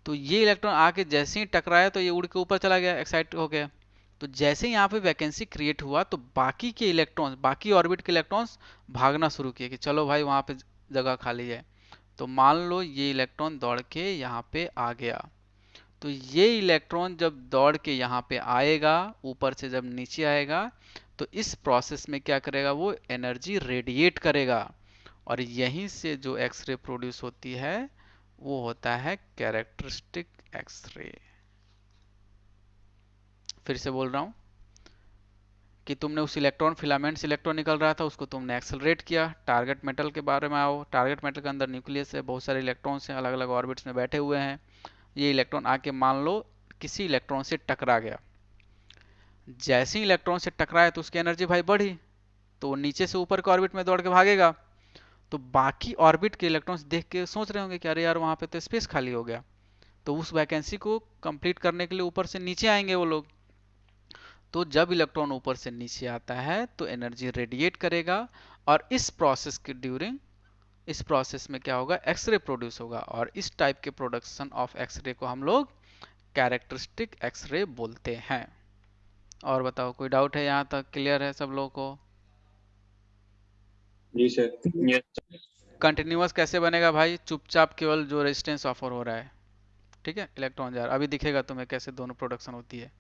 तो ये इलेक्ट्रॉन आके जैसे ही टकराया तो ये उड़ के ऊपर चला गया, एक्साइट हो गया। तो जैसे ही यहाँ पे वैकेंसी क्रिएट हुआ तो बाकी के इलेक्ट्रॉन्स, बाकी ऑर्बिट के इलेक्ट्रॉन्स भागना शुरू किए कि चलो भाई वहाँ पे जगह खाली है। तो मान लो ये इलेक्ट्रॉन दौड़ के यहाँ पे आ गया, तो ये इलेक्ट्रॉन जब दौड़ के यहाँ पे आएगा, ऊपर से जब नीचे आएगा, तो इस प्रोसेस में क्या करेगा, वो एनर्जी रेडिएट करेगा, और यहीं से जो एक्सरे प्रोड्यूस होती है वो होता है कैरेक्टरिस्टिक एक्सरे। फिर से बोल रहा हूँ कि तुमने उस इलेक्ट्रॉन, फिलामेंट से इलेक्ट्रॉन निकल रहा था, उसको तुमने एक्सेलरेट किया, टारगेट मेटल के बारे में आओ, टारगेट मेटल के अंदर न्यूक्लियस है, बहुत सारे इलेक्ट्रॉन्स हैं, अलग अलग ऑर्बिट्स में बैठे हुए हैं, ये इलेक्ट्रॉन आके मान लो किसी इलेक्ट्रॉन से टकरा गया, जैसे ही इलेक्ट्रॉन से टकराया तो उसकी एनर्जी भाई बढ़ी, तो वो नीचे से ऊपर के ऑर्बिट में दौड़ के भागेगा, तो बाकी ऑर्बिट के इलेक्ट्रॉन्स देख के सोच रहे होंगे कि अरे यार वहां पे तो स्पेस खाली हो गया, तो उस वैकेंसी को कंप्लीट करने के लिए ऊपर से नीचे आएंगे वो लोग। तो जब इलेक्ट्रॉन ऊपर से नीचे आता है तो एनर्जी रेडिएट करेगा, और इस प्रोसेस के ड्यूरिंग, इस प्रोसेस में क्या होगा, एक्सरे प्रोड्यूस होगा, और इस टाइप के प्रोडक्शन ऑफ एक्सरे को हम लोग कैरेक्टरिस्टिक एक्सरे बोलते हैं। और बताओ, कोई डाउट है यहाँ तक? क्लियर है सब लोगों को? जी सर। यस। कंटिन्यूअस कैसे बनेगा भाई? चुपचाप केवल जो रेजिस्टेंस ऑफर हो रहा है, ठीक है, इलेक्ट्रॉन जा रहा, अभी दिखेगा तुम्हें कैसे दोनों प्रोडक्शन होती है।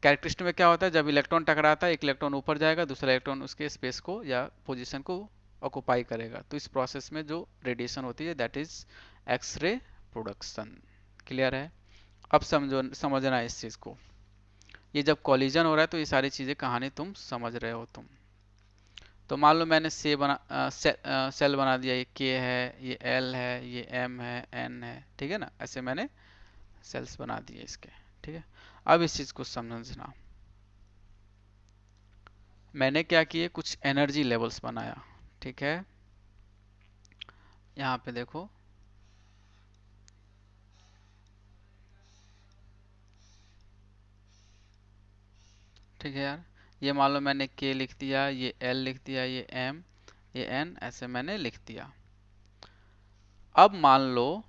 कैरेक्टरिस्टिक में क्या होता है, जब इलेक्ट्रॉन टकराता है, एक इलेक्ट्रॉन ऊपर जाएगा, दूसरा इलेक्ट्रॉन उसके स्पेस को या पोजीशन को ऑक्युपाई करेगा, तो इस प्रोसेस में जो रेडिएशन होती है that is X ray production. Clear है? अब समझना इस चीज को, ये जब कॉलिजन हो रहा है तो ये सारी चीजें, कहानी तुम समझ रहे हो तुम। तो मान लो मैंने सेल बना दिया, ये के है, ये एल है, ये एम है, एन है, ठीक है ना, ऐसे मैंने सेल्स बना दिए इसके, ठीक है। अब इस चीज को समझना, मैंने क्या किए, कुछ एनर्जी लेवल्स बनाया, ठीक है, यहाँ पे देखो, ठीक है यार, ये मान लो मैंने के लिख दिया, ये एल लिख दिया, ये एम, ये एन, ऐसे मैंने लिख दिया। अब मान लो,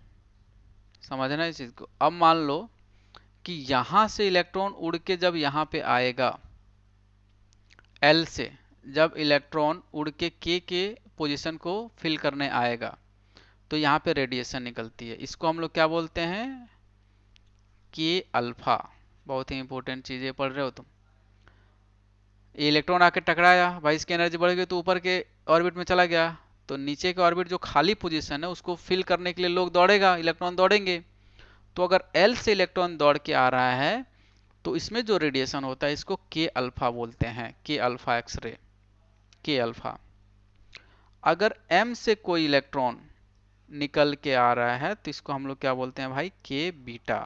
समझना इस चीज को, अब मान लो कि यहां से इलेक्ट्रॉन उड़ के जब यहाँ पे आएगा, एल से जब इलेक्ट्रॉन उड़ के पोजीशन को फिल करने आएगा, तो यहाँ पे रेडिएशन निकलती है, इसको हम लोग क्या बोलते हैं, के अल्फा। बहुत ही इंपॉर्टेंट चीजें पढ़ रहे हो तुम। ये इलेक्ट्रॉन आके टकराया भाई, इसकी एनर्जी बढ़ गई तो ऊपर के ऑर्बिट में चला गया, तो नीचे के ऑर्बिट जो खाली पोजीशन है उसको फिल करने के लिए लोग दौड़ेगा, इलेक्ट्रॉन दौड़ेंगे। तो अगर एल से इलेक्ट्रॉन दौड़ के आ रहा है तो इसमें जो रेडिएशन होता है इसको के अल्फा बोलते हैं, के अल्फा एक्सरे, के अल्फा। अगर m से कोई इलेक्ट्रॉन निकल के आ रहा है तो इसको हम लोग क्या बोलते हैं भाई, के बीटा।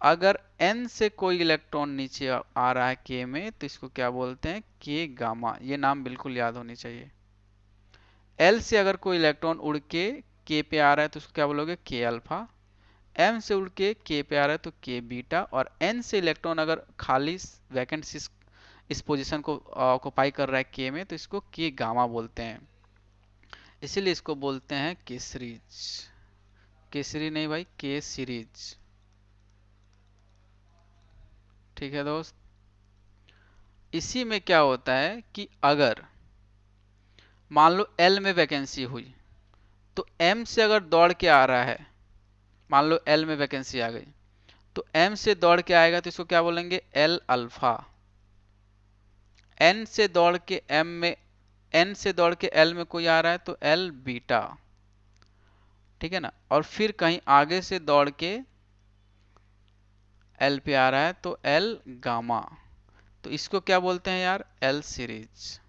अगर n से कोई इलेक्ट्रॉन नीचे आ रहा है k में तो इसको क्या बोलते हैं, के गामा। ये नाम बिल्कुल याद होनी चाहिए। l से अगर कोई इलेक्ट्रॉन उड़ के k पे आ रहा है तो इसको क्या बोलोगे, के अल्फा। m से उड़ के k पे आ रहा है तो के बीटा। और n से इलेक्ट्रॉन अगर खाली वैकेंट इस पोजीशन को ऑक्युपाई कर रहा है k में तो इसको के गामा बोलते हैं। इसीलिए इसको बोलते हैं के सीरीज। केसरी नहीं भाई, के सीरीज। ठीक है दोस्त। इसी में क्या होता है कि अगर मान लो L में वैकेंसी हुई तो M से अगर दौड़ के आ रहा है, मान लो L में वैकेंसी आ गई तो M से दौड़ के आएगा तो इसको क्या बोलेंगे, L अल्फा। N से दौड़ के M में, N से दौड़ के L में कोई आ रहा है तो L बीटा। ठीक है ना। और फिर कहीं आगे से दौड़ के L पे आ रहा है तो L गामा। तो इसको क्या बोलते हैं यार, L सीरीज।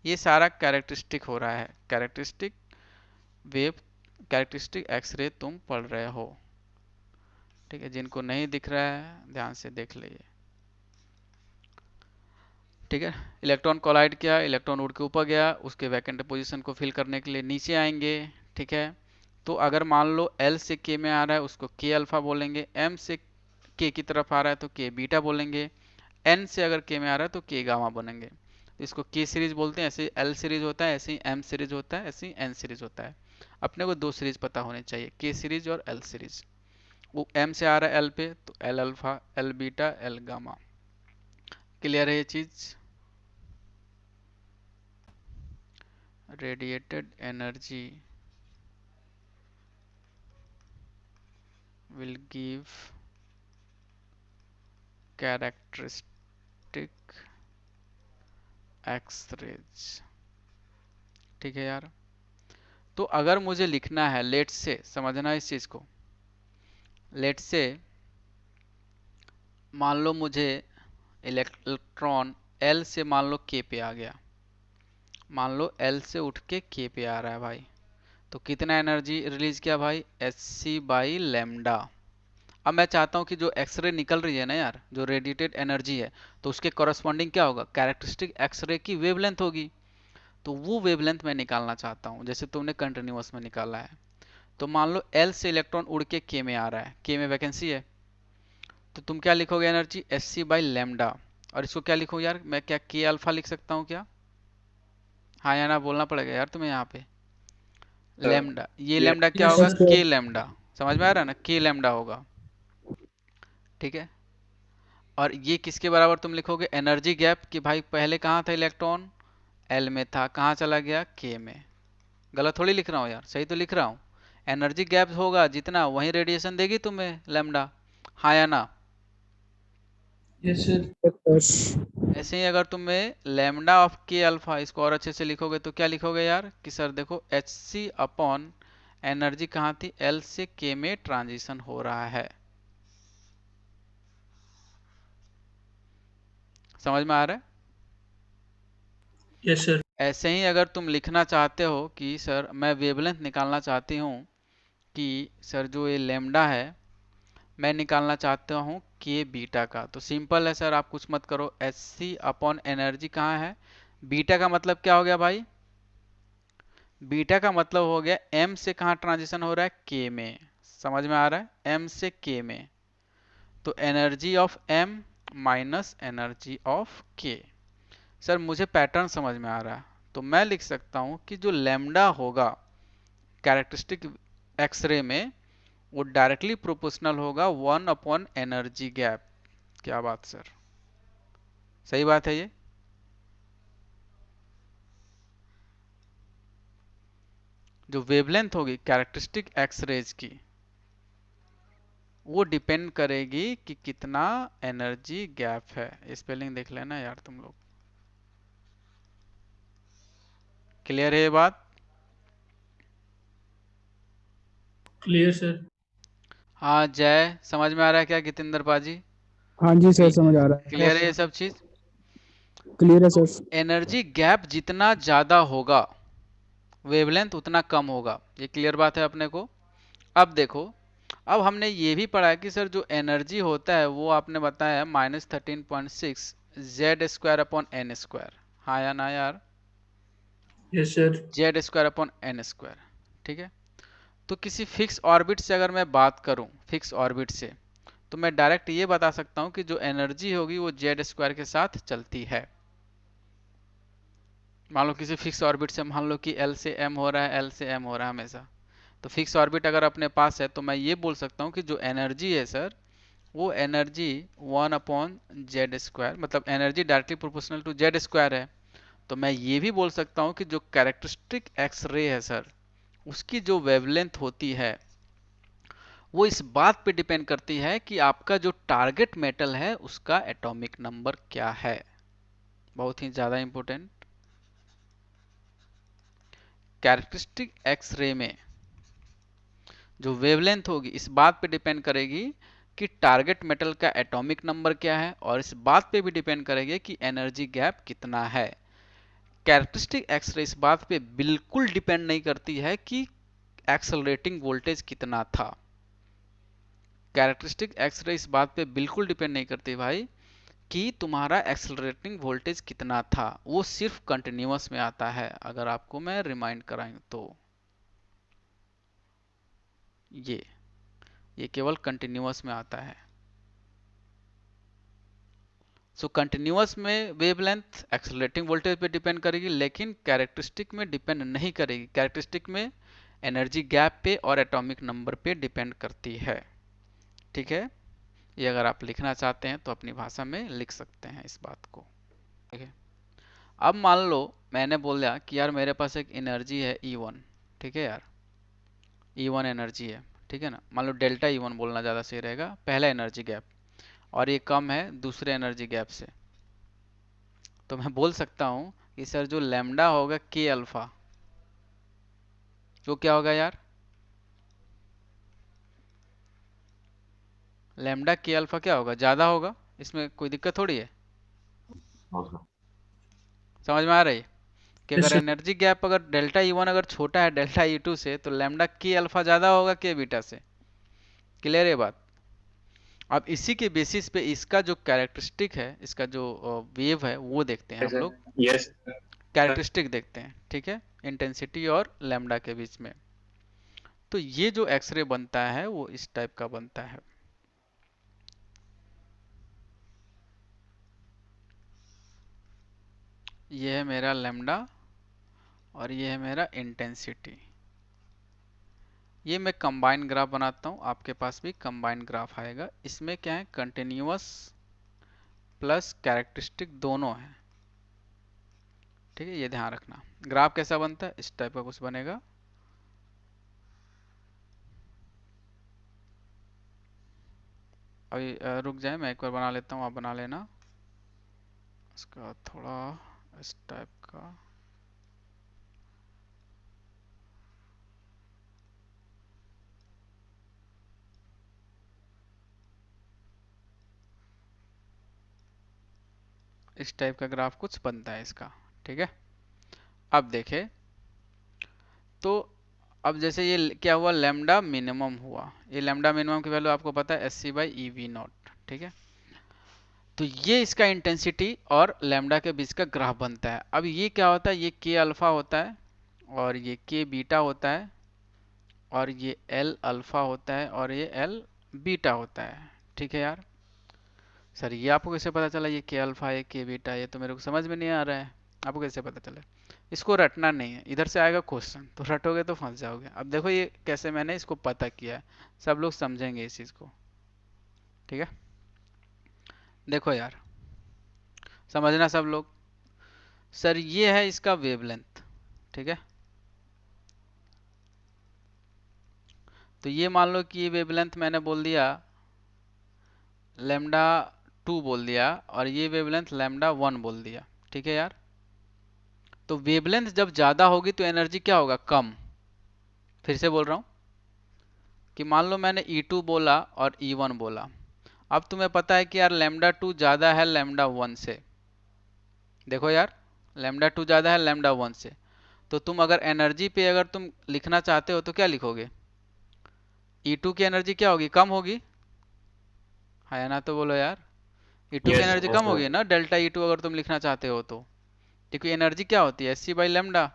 ये सारा कैरेक्टरिस्टिक हो रहा है, कैरेक्टरिस्टिक वेव, कैरेक्टरिस्टिक एक्सरे तुम पढ़ रहे हो। ठीक है, जिनको नहीं दिख रहा है ध्यान से देख लीजिए। ठीक है, इलेक्ट्रॉन कोलाइड किया, इलेक्ट्रॉन उड़ के ऊपर गया, उसके वैकेंट पोजीशन को फिल करने के लिए नीचे आएंगे। ठीक है, तो अगर मान लो L से K में आ रहा है उसको K अल्फा बोलेंगे, M से K की तरफ आ रहा है तो K बीटा बोलेंगे, N से अगर K में आ रहा है तो K गामा बनेंगे। तो इसको K सीरीज बोलते हैं। ऐसे ही L सीरीज होता है, ऐसे ही M सीरीज होता है, ऐसे ही N सीरीज होता है। अपने को दो सीरीज पता होने चाहिए, K सीरीज और L सीरीज। वो M से आ रहा है L पे तो L alpha, L beta, L gamma. Clear है ये चीज। radiated energy will give characteristic x-rays। ठीक है यार। तो अगर मुझे लिखना है, लेट से समझना इस चीज को, लेट से मान लो मुझे इलेक्ट्रॉन L से मान लो K पे आ गया, मान लो L से उठ के K पे आ रहा है भाई, तो कितना एनर्जी रिलीज किया भाई, Hc बाई लेमडा। अब मैं चाहता हूं कि जो एक्सरे निकल रही है ना यार, जो रेडिएटेड एनर्जी है, तो उसके कॉरस्पॉन्डिंग क्या होगा, कैरेक्टरिस्टिक एक्सरे की वेवलेंथ होगी। तो वो वेवलेंथ मैं निकालना चाहता हूं, जैसे तुमने कंटिन्यूअस में निकाला है। तो मान लो L से इलेक्ट्रॉन उड़ के K में आ रहा है, K में वैकेंसी है, तो तुम क्या लिखोगे, एनर्जी Hc बाई लेमडा। और इसको क्या लिखूं यार मैं, क्या K अल्फा लिख सकता हूँ क्या, हाँ या ना बोलना पड़ेगा यार तुम्हें यहाँ पे। लेमडा, ये ये लेमडा क्या यस होगा, सर। K lambda. समझ में आ रहा है ना, K लेमडा होगा। ठीक है। और ये किसके बराबर तुम लिखोगे, एनर्जी गैप, कि भाई पहले कहाँ था इलेक्ट्रॉन, L में था, कहाँ चला गया, K में। गलत थोड़ी लिख रहा हूँ यार, सही तो लिख रहा हूँ। एनर्जी गैप होगा जितना, वही रेडिएशन देगी तुम्हें लेमडा, हाँ या ना। Yes sir. ऐसे ही अगर तुम्हें लेमडा ऑफ के अल्फा, इसको और अच्छे से लिखोगे तो क्या लिखोगे यार, कि सर देखो एच सी अपॉन एनर्जी कहाँ थी, L से K में ट्रांजिशन हो रहा है। समझ में आ रहा है। Yes sir. ऐसे ही अगर तुम लिखना चाहते हो कि सर मैं वेवलेंथ निकालना चाहती हूँ, कि सर जो ये लेमडा है मैं निकालना चाहता हूँ के बीटा का, तो सिंपल है सर, आप कुछ मत करो, एच सी अपॉन एनर्जी कहाँ है, बीटा का मतलब क्या हो गया भाई, बीटा का मतलब हो गया m से कहाँ ट्रांजिशन हो रहा है, k में। समझ में आ रहा है, m से k में। तो energy of m minus energy of k। Sir मुझे पैटर्न समझ में आ रहा है, तो मैं लिख सकता हूँ कि जो लेमडा होगा कैरेक्टरिस्टिक एक्सरे में, वो डायरेक्टली प्रोपोर्शनल होगा 1 अपॉन एनर्जी गैप। क्या बात सर, सही बात है ये। जो वेवलेंथ होगी कैरेक्टरिस्टिक एक्सरेज की, वो डिपेंड करेगी कि कितना एनर्जी गैप है। स्पेलिंग देख लेना यार तुम लोग। क्लियर है ये बात। Clear sir. हाँ जय, समझ में आ रहा है क्या जितेंद्र पाजी? हाँ जी सर, समझ आ रहा क्लियर है ये सब चीज? है। क्लियर है तो सर। एनर्जी गैप जितना ज्यादा होगा, वेवलेंथ उतना कम होगा। ये क्लियर बात है अपने को? अब देखो, अब हमने ये भी पढ़ा है कि सर जो एनर्जी होता है वो आपने बताया -13.6 Z square upon N square. हाँ या ना यार? Yes, sir. Z square upon N square. ठीक है, तो किसी फिक्स ऑर्बिट से अगर मैं बात करूं, फिक्स ऑर्बिट से, तो मैं डायरेक्ट ये बता सकता हूं कि जो एनर्जी होगी वो जेड स्क्वायर के साथ चलती है। मान लो किसी फिक्स ऑर्बिट से, मान लो कि एल से एम हो रहा है, एल से एम हो रहा है हमेशा, तो फिक्स ऑर्बिट अगर अपने पास है तो मैं ये बोल सकता हूँ कि जो एनर्जी है सर, वो एनर्जी 1/z², मतलब energy directly proportional to Z square है। तो मैं ये भी बोल सकता हूँ कि जो कैरेक्टरिस्टिक एक्स रे है सर, उसकी जो वेवलेंथ होती है वो इस बात पे डिपेंड करती है कि आपका जो टारगेट मेटल है उसका एटॉमिक नंबर क्या है। बहुत ही ज्यादा इंपॉर्टेंट। कैरेक्टरिस्टिक एक्स रे में जो वेवलेंथ होगी इस बात पे डिपेंड करेगी कि टारगेट मेटल का एटॉमिक नंबर क्या है, और इस बात पे भी डिपेंड करेगी कि एनर्जी गैप कितना है। कैरेक्टरिस्टिक एक्स रे इस बात पे बिल्कुल डिपेंड नहीं करती है कि एक्सेलरेटिंग वोल्टेज कितना था। कैरेक्टरिस्टिक एक्स रे इस बात पे बिल्कुल डिपेंड नहीं करती भाई कि तुम्हारा एक्सेलरेटिंग वोल्टेज कितना था, वो सिर्फ कंटिन्यूअस में आता है। अगर आपको मैं रिमाइंड कराऊं तो ये केवल कंटिन्यूअस में आता है। सो कंटिन्यूअस में वेवलेंथ एक्सेलरेटिंग वोल्टेज पे डिपेंड करेगी, लेकिन कैरेक्टरिस्टिक में डिपेंड नहीं करेगी। कैरेक्टरिस्टिक में एनर्जी गैप पे और एटॉमिक नंबर पे डिपेंड करती है। ठीक है, ये अगर आप लिखना चाहते हैं तो अपनी भाषा में लिख सकते हैं इस बात को। ठीक है, अब मान लो मैंने बोला कि यार मेरे पास एक एनर्जी है E1। ठीक है यार, E1 एनर्जी है। ठीक है ना, मान लो डेल्टा E1 बोलना ज़्यादा सही रहेगा, पहला एनर्जी गैप, और ये कम है दूसरे एनर्जी गैप से। तो मैं बोल सकता हूँ कि सर जो लैम्डा होगा के अल्फा, वो क्या होगा यार? लैम्डा के अल्फा क्या होगा? ज़्यादा होगा, इसमें कोई दिक्कत थोड़ी है। समझ में आ रही है कि Yes, अगर sir. एनर्जी गैप, अगर डेल्टा E1 अगर छोटा है डेल्टा E2 से, तो लैम्डा के अल्फा ज़्यादा होगा के बीटा से। क्लियर है बात? अब इसी के बेसिस पे इसका जो कैरेक्टरिस्टिक है, इसका जो वेव है वो देखते हैं हम लोग। यस कैरेक्टरिस्टिक देखते हैं, ठीक है, इंटेंसिटी और लैम्डा के बीच में। तो ये जो एक्सरे बनता है वो इस टाइप का बनता है। ये है मेरा लैम्डा और ये है मेरा इंटेंसिटी। ये मैं कंबाइन ग्राफ बनाता हूँ, आपके पास भी कंबाइन ग्राफ आएगा। इसमें क्या है, कंटिन्यूअस प्लस कैरेक्टरिस्टिक दोनों है। ठीक है, ये ध्यान रखना। ग्राफ कैसा बनता है, इस टाइप का कुछ बनेगा। अभी रुक जाए, मैं एक बार बना लेता हूँ, आप बना लेना। इसका थोड़ा इस टाइप का। इस टाइप का ग्राफ कुछ बनता है इसका। ठीक है, अब देखें तो अब जैसे ये क्या हुआ, लैम्डा मिनिमम हुआ। ये लैम्डा मिनिमम की वैल्यू आपको पता है SC/EV0। ठीक है, तो ये इसका इंटेंसिटी और लैम्डा के बीच का ग्राफ बनता है। अब ये क्या होता है, ये के अल्फा होता है और ये के बीटा होता है और ये एल अल्फा होता है और ये एल बीटा होता है। ठीक है यार, सर ये आपको कैसे पता चला ये के अल्फा है के बीटा? ये तो मेरे को समझ में नहीं आ रहा है, आपको कैसे पता चला? इसको रटना नहीं है, इधर से आएगा क्वेश्चन तो रटोगे तो फंस जाओगे। अब देखो ये कैसे मैंने इसको पता किया है, सब लोग समझेंगे इस चीज़ को। ठीक है, देखो यार, समझना सब लोग। सर ये है इसका वेवलेंथ। ठीक है, तो ये मान लो कि ये वेवलेंथ मैंने बोल दिया लैम्डा 2 बोल दिया, और ये वेवलेंथ लैम्डा 1 बोल दिया। ठीक है यार, तो वेवलेंथ जब ज़्यादा होगी तो एनर्जी क्या होगा, कम। फिर से बोल रहा हूँ, कि मान लो मैंने E2 बोला और E1 बोला, अब तुम्हें पता है कि यार लैम्डा 2 ज़्यादा है लैम्डा 1 से। देखो यार, लैम्डा 2 ज़्यादा है लैम्डा 1 से, तो तुम अगर एनर्जी पे अगर तुम लिखना चाहते हो तो क्या लिखोगे? E2 की एनर्जी क्या होगी? कम होगी, है ना? तो बोलो यार, E2 की यस एनर्जी कम होगी ना, डेल्टा E2 अगर तुम लिखना चाहते हो तो। क्योंकि एनर्जी क्या होती है? SC by lambda.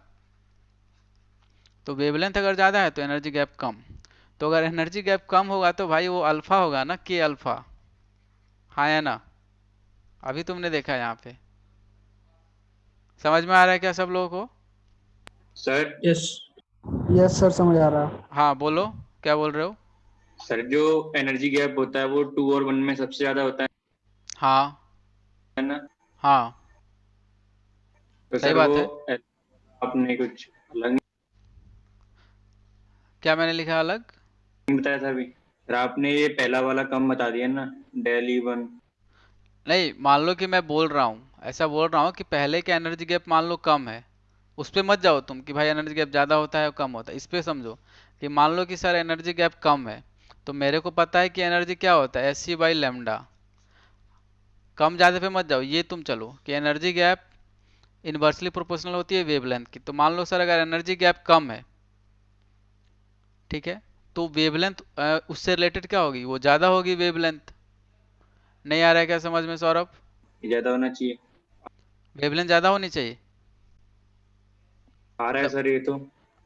तो वेवलेंथ अगर ज़्यादा है तो एनर्जी गैप कम। तो अगर एनर्जी गैप कम होगा तो भाई वो अल्फा होगा ना, के अल्फा। हाँ है ना? अभी तुमने देखा यहाँ पे। समझ में आ रहा है क्या सब लोगों को? सर। Yes. यस सर समझ आ रहा है। हाँ बोलो, क्या बोल रहे हो? सर जो एनर्जी गैप होता है वो 2 और 1 में सबसे ज्यादा होता हाँ है ना। हाँ, तो सही सर बात वो है। आपने कुछ अलग क्या मैंने लिखा अलग? नहीं बताया था अभी। सर आपने ये पहला वाला कम बता दिया ना, डेली 1। नहीं, मान लो कि मैं बोल रहा हूँ, ऐसा बोल रहा हूँ कि पहले का एनर्जी गैप मान लो कम है, उस पे मत जाओ तुम कि भाई एनर्जी गैप ज़्यादा होता है और कम होता है। इस पे समझो कि मान लो कि सर एनर्जी गैप कम है, तो मेरे को पता है कि एनर्जी क्या होता है? SC by lambda. कम ज़्यादा पे मत जाओ, ये तुम चलो कि एनर्जी गैप इन्वर्सली प्रोपोर्शनल होती है वेवलेंथ की। तो मान लो सर अगर एनर्जी गैप कम है, ठीक है, तो वेवलेंथ उससे रिलेटेड क्या होगी? वो ज़्यादा होगी वेवलेंथ। नहीं आ रहा है क्या समझ में सौरभ? ज्यादा होना चाहिए। वेवलेंथ ज़्यादा होनी चाहिए, आ रहा है मतलब सर, ये तो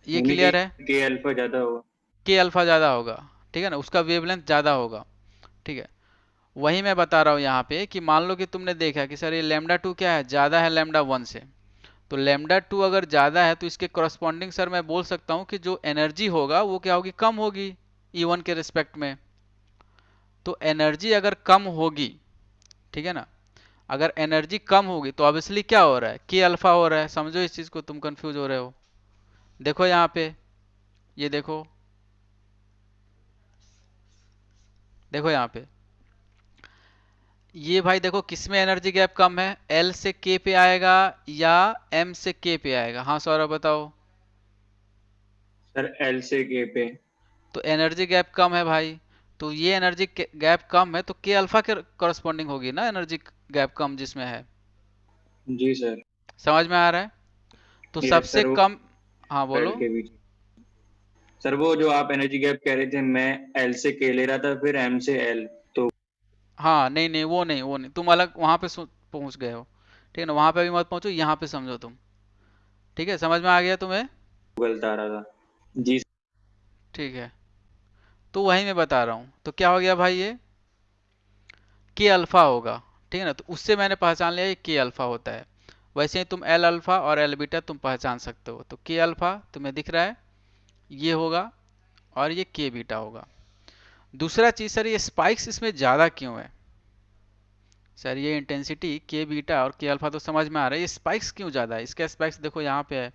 ये होनी क्लियर है? चाहिए कि अल्फा ज्यादा होगा। के अल्फा ज़्यादा होगा, ठीक है ना, उसका वेवलेंथ ज़्यादा होगा, ठीक है। वही मैं बता रहा हूँ यहाँ पे कि मान लो कि तुमने देखा कि सर ये लेमडा 2 क्या है? ज़्यादा है लेमडा 1 से। तो लेमडा 2 अगर ज़्यादा है तो इसके करस्पॉन्डिंग सर मैं बोल सकता हूँ कि जो एनर्जी होगा वो क्या होगी? कम होगी E1 के रिस्पेक्ट में। तो एनर्जी अगर कम होगी, ठीक है ना, अगर एनर्जी कम होगी तो ऑब्वियसली क्या हो रहा है? के अल्फा हो रहा है। समझो इस चीज़ को, तुम कंफ्यूज हो रहे हो। देखो यहाँ पे, ये देखो, देखो यहाँ पे, ये भाई देखो किस में एनर्जी गैप कम है? L से K पे आएगा या M से K पे आएगा? हाँ सौरभ बताओ। सर एल से के पे। तो एनर्जी गैप कम है भाई, तो ये एनर्जी गैप कम है तो के अल्फा के करस्पॉन्डिंग होगी ना एनर्जी गैप कम जिसमें है। जी सर। समझ में आ रहा है? तो यस सबसे सर, वो कम, हाँ एल बोलो। के बीच। सर वो जो आप एनर्जी गैप कह रहे थे, मैं एल से के ले रहा था, फिर एम से एल, तो हाँ नहीं नहीं, वो नहीं, वो नहीं, तुम अलग वहां पे पहुंच गए हो, ठीक है ना? वहां पे भी मत पहुंचो, यहाँ पे समझो तुम, ठीक है? समझ में आ गया तुम्हें? गलत आ रहा था। जी ठीक है, तो वही मैं बता रहा हूँ। तो क्या हो गया भाई? ये के अल्फा होगा, ठीक है ना? तो उससे मैंने पहचान लिया ये के अल्फा होता है। वैसे ही तुम एल अल्फा और एल बीटा तुम पहचान सकते हो। तो के अल्फा तुम्हें दिख रहा है, ये होगा, और ये के बीटा होगा। दूसरा चीज सर, ये स्पाइक्स इसमें ज़्यादा क्यों है? सर ये इंटेंसिटी के बीटा और के अल्फा तो समझ में आ रहा है, ये स्पाइक्स क्यों ज़्यादा है? इसका स्पाइक्स देखो यहाँ पे है,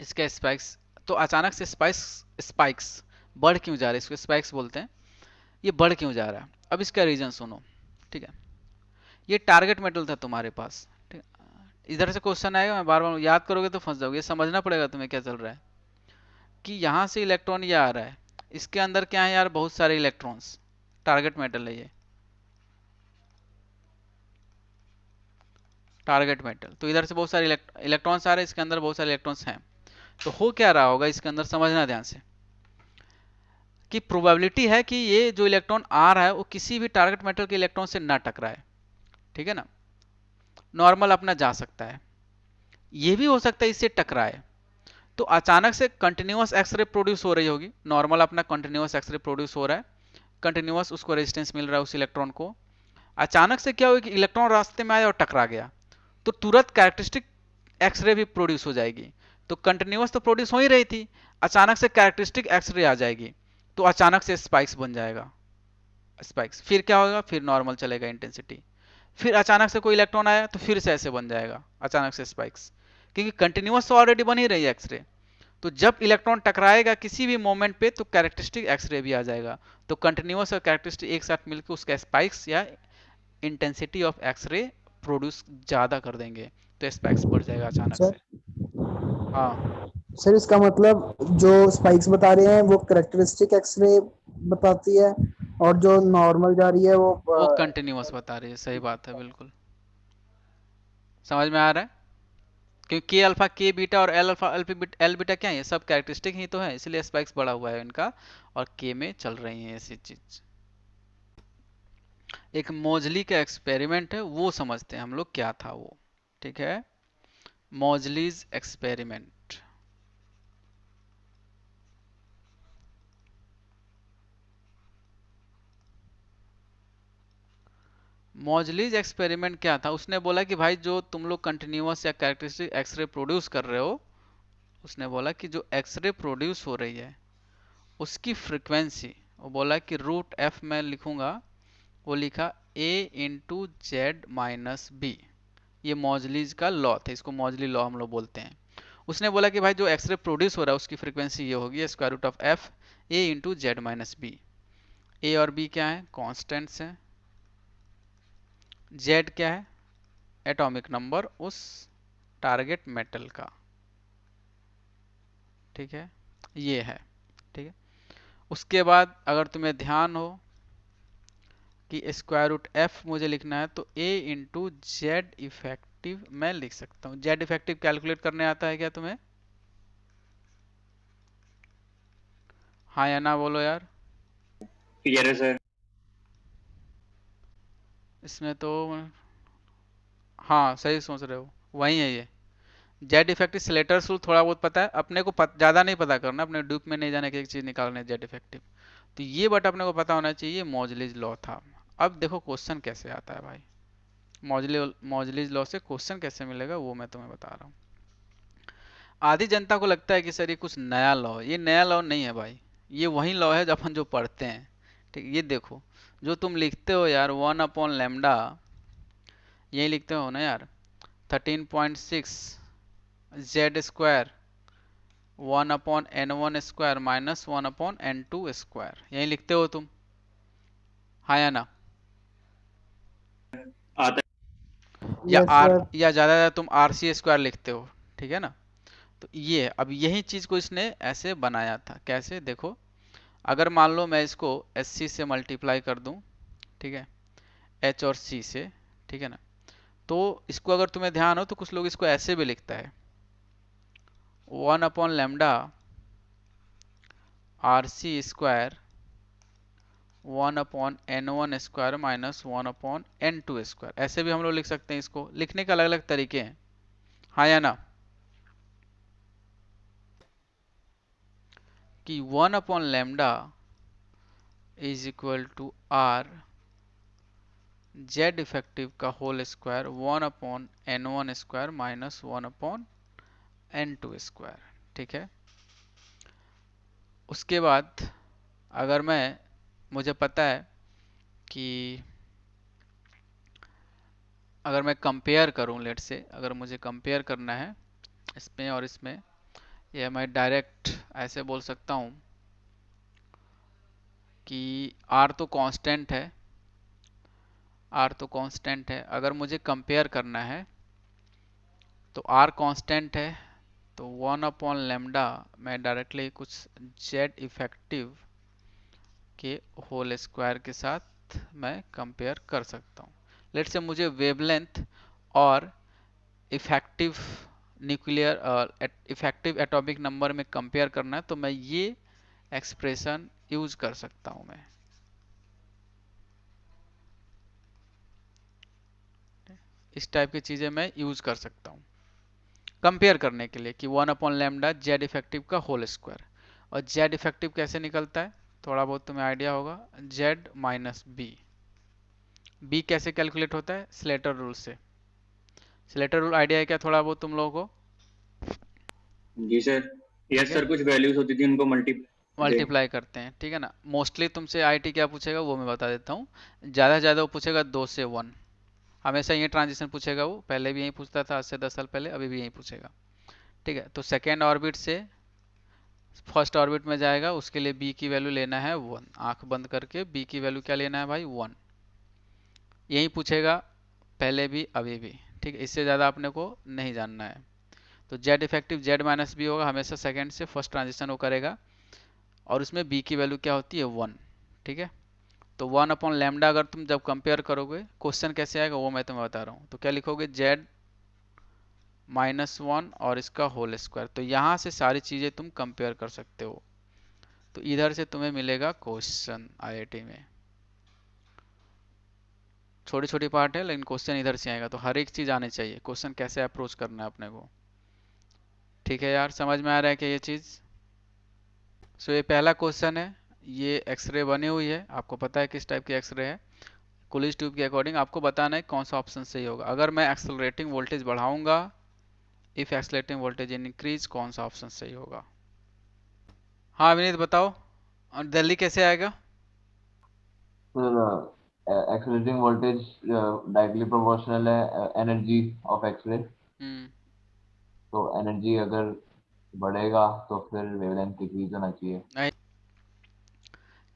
इसका स्पाइक्स। तो अचानक से स्पाइक्स स्पाइक्स बढ़ क्यों जा रहा है? इसको स्पाइक्स बोलते हैं। ये बढ़ क्यों जा रहा है? अब इसका रीजन सुनो, ठीक है? ये टारगेट मेटल था तुम्हारे पास, ठीक है? इधर से क्वेश्चन आएगा, मैं बार बार याद करोगे तो फंस जाओगे। ये समझना पड़ेगा तुम्हें क्या चल रहा है, कि यहाँ से इलेक्ट्रॉन ये आ रहा है, इसके अंदर क्या है यार? बहुत सारे इलेक्ट्रॉन्स, टारगेट मेटल है ये, टारगेट मेटल। तो इधर से बहुत सारे इलेक्ट्रॉन्स आ रहे हैं, इसके अंदर बहुत सारे इलेक्ट्रॉन्स हैं। तो हो क्या रहा होगा इसके अंदर, समझना ध्यान से, कि प्रोबेबिलिटी है कि ये जो इलेक्ट्रॉन आ रहा है वो किसी भी टारगेट मेटल के इलेक्ट्रॉन से ना टकराए, ठीक है ना? नॉर्मल अपना जा सकता है, ये भी हो सकता है इससे टकराए। तो अचानक से कंटिन्यूअस एक्सरे प्रोड्यूस हो रही होगी, नॉर्मल अपना कंटिन्यूअस एक्सरे प्रोड्यूस हो रहा है, कंटिन्यूअस उसको रेजिस्टेंस मिल रहा है उस इलेक्ट्रॉन को। अचानक से क्या हुआ कि इलेक्ट्रॉन रास्ते में आया और टकरा गया, तो तुरंत कैरेक्टरिस्टिक एक्सरे भी प्रोड्यूस हो जाएगी। तो कंटिन्यूअस तो प्रोड्यूस हो ही रही थी, अचानक से कैरेक्टरिस्टिक एक्सरे आ जाएगी, तो अचानक से स्पाइक्स बन जाएगा, स्पाइक्स। फिर क्या होगा? फिर नॉर्मल चलेगा इंटेंसिटी। फिर अचानक से कोई इलेक्ट्रॉन आया तो फिर से ऐसे बन जाएगा अचानक से स्पाइक्स, क्योंकि कंटिन्यूअस तो ऑलरेडी बन ही रही है एक्सरे। तो जब इलेक्ट्रॉन टकराएगा किसी भी मोमेंट पे तो कैरेक्टरिस्टिक एक्सरे भी आ जाएगा। तो कंटिन्यूअस और कैरेक्टरिस्टिक एक साथ मिलकर उसका स्पाइक्स या इंटेंसिटी ऑफ एक्सरे प्रोड्यूस ज़्यादा कर देंगे, तो स्पाइक्स बढ़ जाएगा अचानक सर से। हाँ सर इसका मतलब जो स्पाइक्स बता रहे हैं वो करेक्टरिस्टिक एक्सरे बताती है, और जो नॉर्मल जा रही है वो वो कंटिन्यूअस बता रही है। सही बात है, बिल्कुल समझ में आ रहा है। क्योंकि के अल्फा के बीटा और एल अल्फा एल बीटा क्या है, ये सब कैरेक्टरिस्टिक ही तो है, इसलिए स्पाइक्स बढ़ा हुआ है इनका, और के में चल रही है ऐसी चीज। एक मोजली का एक्सपेरिमेंट है, वो समझते हैं हम लोग क्या था वो। ठीक है, मोजलीज एक्सपेरिमेंट। मोजलीज एक्सपेरिमेंट क्या था, उसने बोला कि भाई जो तुम लोग कंटिन्यूअस या कैरेक्टरिस्टिक एक्सरे प्रोड्यूस कर रहे हो, उसने बोला कि जो एक्सरे प्रोड्यूस हो रही है उसकी फ्रीक्वेंसी, वो बोला कि रूट एफ में लिखूंगा, वो लिखा ए इंटू जेड माइनस बी। ये मौजलीज का लॉ था, इसको मौजली लॉ हम लोग बोलते हैं। उसने बोला कि भाई जो एक्सरे प्रोड्यूस हो रहा है उसकी फ्रीक्वेंसी ये होगी square root of F A into Z minus B. A और बी क्या है, कॉन्स्टेंट्स है। जेड क्या है, एटॉमिक नंबर उस टारगेट मेटल का। ठीक है, ये है। ठीक है, उसके बाद अगर तुम्हें ध्यान हो कि स्क्वायर रूट एफ मुझे लिखना है, तो ए इंटू जेड इफेक्टिव मैं लिख सकता हूँ। जेड इफेक्टिव कैलकुलेट करने आता है क्या तुम्हें? हाँ या ना बोलो यार। क्लियर है सर। इसमें तो हाँ सही सोच रहे हो, वही है ये। जेड इफेक्टिव स्लेटर रूल थोड़ा बहुत पता है अपने को, ज़्यादा नहीं पता करना, अपने डूप में नहीं जाने की एक चीज़ निकालने जेड इफेक्टिव। तो ये बट अपने को पता होना चाहिए मॉजलीज लॉ था। अब देखो क्वेश्चन कैसे आता है भाई, मॉजलीज लॉ से क्वेश्चन कैसे मिलेगा वो मैं तुम्हें बता रहा हूँ। आधी जनता को लगता है कि सर ये कुछ नया लॉ है, ये नया लॉ नहीं है भाई, ये वही लॉ है जो अपन जो पढ़ते हैं। ठीक, ये देखो जो तुम लिखते हो यार 1/λ, यही लिखते हो ना यार, 13.6 Z square 1/n1 square minus 1/n2 square, यही लिखते हो तुम, हाँ या ना? आता या यस आर, सर। या ज़्यादा तुम आर सी स्क्वायर लिखते हो। ठीक है ना? तो ये अब यही चीज़ को इसने ऐसे बनाया था, कैसे देखो, अगर मान लो मैं इसको एस सी से मल्टीप्लाई कर दूं, ठीक है, एच और सी से, ठीक है ना, तो इसको अगर तुम्हें ध्यान हो तो कुछ लोग इसको ऐसे भी लिखता है 1/λ R C square 1/n1 square minus 1/n2 square, ऐसे भी हम लोग लिख सकते हैं। इसको लिखने के अलग अलग तरीके हैं, हाँ या ना? कि 1/λ is equal to R Z effective का whole square 1/n1 square minus 1/n2 square. ठीक है, उसके बाद अगर मैं, मुझे पता है कि अगर मैं कंपेयर करूं, लेट से अगर मुझे कंपेयर करना है इसमें और इसमें, या मैं डायरेक्ट ऐसे बोल सकता हूं कि आर तो कांस्टेंट है, आर तो कांस्टेंट है, अगर मुझे कंपेयर करना है तो आर कांस्टेंट है, तो 1/λ मैं डायरेक्टली कुछ जेड इफेक्टिव के होल स्क्वायर के साथ मैं कंपेयर कर सकता हूँ। लेट से मुझे वेवलेंथ और इफेक्टिव न्यूक्लियर और इफेक्टिव एटॉमिक नंबर में कंपेयर करना है, तो मैं ये एक्सप्रेशन यूज कर सकता हूँ मैं। इस टाइप की चीज़ें मैं यूज कर सकता हूँ कंपेयर करने के लिए कि 1/λ जेड इफेक्टिव का होल स्क्वायर। और जेड इफेक्टिव कैसे निकलता है, थोड़ा बहुत तुम्हें आइडिया होगा, जेड माइनस बी। बी कैसे कैलकुलेट होता है, स्लेटर रूल से। स्लेटर रूल आइडिया है क्या थोड़ा बहुत तुम लोगों को? जी सर। ठीक यस है, सर, कुछ वैल्यूज होती थी उनको मल्टी। मल्टीप्लाई करते हैं, ठीक है ना। मोस्टली तुमसे आईटी क्या पूछेगा वो मैं बता देता हूँ। ज़्यादा से ज़्यादा वो पूछेगा 2 से 1, हमेशा ये ट्रांजिशन पूछेगा, वो पहले भी यही पूछता था आज से 10 साल पहले, अभी भी यही पूछेगा। ठीक है, तो सेकेंड ऑर्बिट से फर्स्ट ऑर्बिट में जाएगा, उसके लिए बी की वैल्यू लेना है 1, आंख बंद करके बी की वैल्यू क्या लेना है भाई 1, यही पूछेगा पहले भी अभी भी। ठीक है, इससे ज़्यादा अपने को नहीं जानना है। तो Z effective Z minus B होगा, हमेशा सेकेंड से फर्स्ट ट्रांजिशन वो करेगा, और उसमें बी की वैल्यू क्या होती है 1। ठीक है, तो 1/λ अगर तुम जब कंपेयर करोगे, क्वेश्चन कैसे आएगा वो मैं तुम्हें बता रहा हूँ। तो क्या लिखोगे, जेड -1 और इसका होल स्क्वायर। तो यहाँ से सारी चीज़ें तुम कंपेयर कर सकते हो। तो इधर से तुम्हें मिलेगा क्वेश्चन आईआईटी में। छोटी छोटी पार्ट है लेकिन क्वेश्चन इधर से आएगा, तो हर एक चीज़ आनी चाहिए, क्वेश्चन कैसे अप्रोच करना है अपने को। ठीक है यार, समझ में आ रहा है क्या ये चीज़? सो ये पहला क्वेश्चन है, ये एक्सरे बनी हुई है, आपको पता है किस टाइप की एक्सरे है। कुलिज ट्यूब के अकॉर्डिंग आपको बताना है कौन सा ऑप्शन सही होगा। अगर मैं एक्सेलरेटिंग वोल्टेज बढ़ाऊंगा, इफ एक्सेलरेटिंग वोल्टेज इंक्रीज, कौन सा ऑप्शन सही होगा? हाँ विनीत बताओ, और दिल्ली कैसे आएगा? Sir accelerating voltage directly proportional है एनर्जी ऑफ एक्सरे। हम्म, तो एनर्जी अगर बढ़ेगा तो फिर वेवलेंथ डिक्रीज होना चाहिए। नहीं,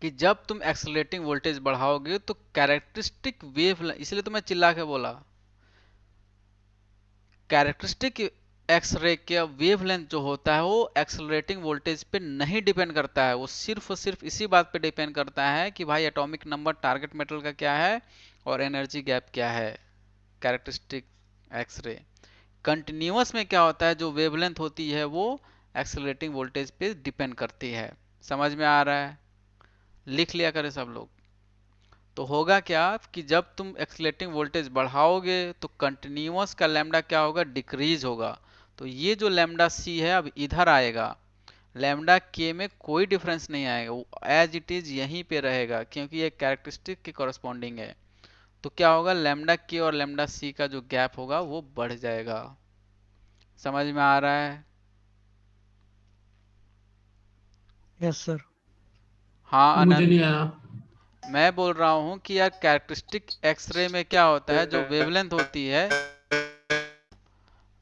कि जब तुम एक्सेलरेटिंग वोल्टेज बढ़ाओगे तो कैरेक्टरिस्टिक वेव, इसलिए तो मैं चिल्ला के बोला, कैरेक्टरिस्टिक एक्सरे का वेवलेंथ जो होता है वो एक्सेलरेटिंग वोल्टेज पे नहीं डिपेंड करता है। वो सिर्फ और सिर्फ इसी बात पे डिपेंड करता है कि भाई एटॉमिक नंबर टारगेट मेटल का क्या है और एनर्जी गैप क्या है। कैरेक्टरिस्टिक एक्सरे कंटिन्यूअस में क्या होता है, जो वेवलेंथ होती है वो एक्सेलरेटिंग वोल्टेज पे डिपेंड करती है। समझ में आ रहा है? लिख लिया करें सब लोग। तो होगा क्या कि जब तुम एक्सीलरेटिंग वोल्टेज बढ़ाओगे तो कंटिन्यूअस का लैम्डा क्या होगा, डिक्रीज होगा। तो ये जो लैम्डा सी है अब इधर आएगा, लैम्डा के में कोई डिफरेंस नहीं आएगा, वो एज इट इज यहीं पे रहेगा क्योंकि ये कैरेक्टरिस्टिक के कॉरस्पॉन्डिंग है। तो क्या होगा, लैम्डा के और लैम्डा सी का जो गैप होगा वो बढ़ जाएगा। समझ में आ रहा है? Yes sir. हाँ मुझे आनंद, नहीं आया। मैं बोल रहा हूँ कि यार कैरेक्टरिस्टिक एक्सरे में क्या होता है, जो वेवलेंथ होती है,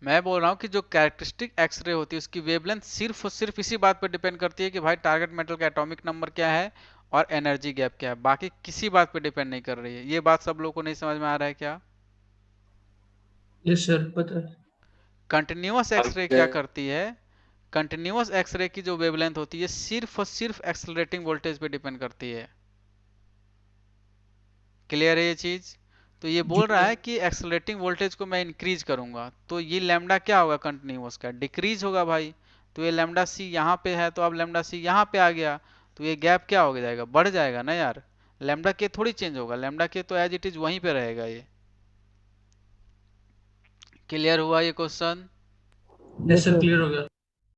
मैं बोल रहा हूँ कि जो कैरेक्टरिस्टिक एक्सरे होती है उसकी वेवलेंथ सिर्फ और सिर्फ इसी बात पर डिपेंड करती है कि भाई टारगेट मेटल का एटॉमिक नंबर क्या है और एनर्जी गैप क्या है, बाकी किसी बात पे डिपेंड नहीं कर रही है। ये बात सब लोगों को नहीं समझ में आ रहा है क्या? यस सर, पता है। कंटिन्यूअस एक्सरे क्या करती है, कंटिन्यूअस एक्सरे की जो वेवलेंथ होती है सिर्फ और सिर्फ एक्सेलरेटिंग वोल्टेज पे डिपेंड करती है। क्लियर है ये चीज? तो ये जी बोल रहा है कि एक्सेलरेटिंग वोल्टेज को मैं इंक्रीज करूंगा तो ये लैम्डा क्या होगा, कंटिन्यूअस का डिक्रीज होगा भाई। तो ये लैम्डा सी यहाँ पे है तो अब लैम्डा सी यहाँ पे आ गया, तो ये गैप क्या हो जाएगा, बढ़ जाएगा ना यार। लैम्डा के थोड़ी चेंज होगा, लैम्डा के तो एज इट इज वहीं पे रहेगा ये। क्लियर हुआ ये क्वेश्चन? यस सर, क्लियर हो गया।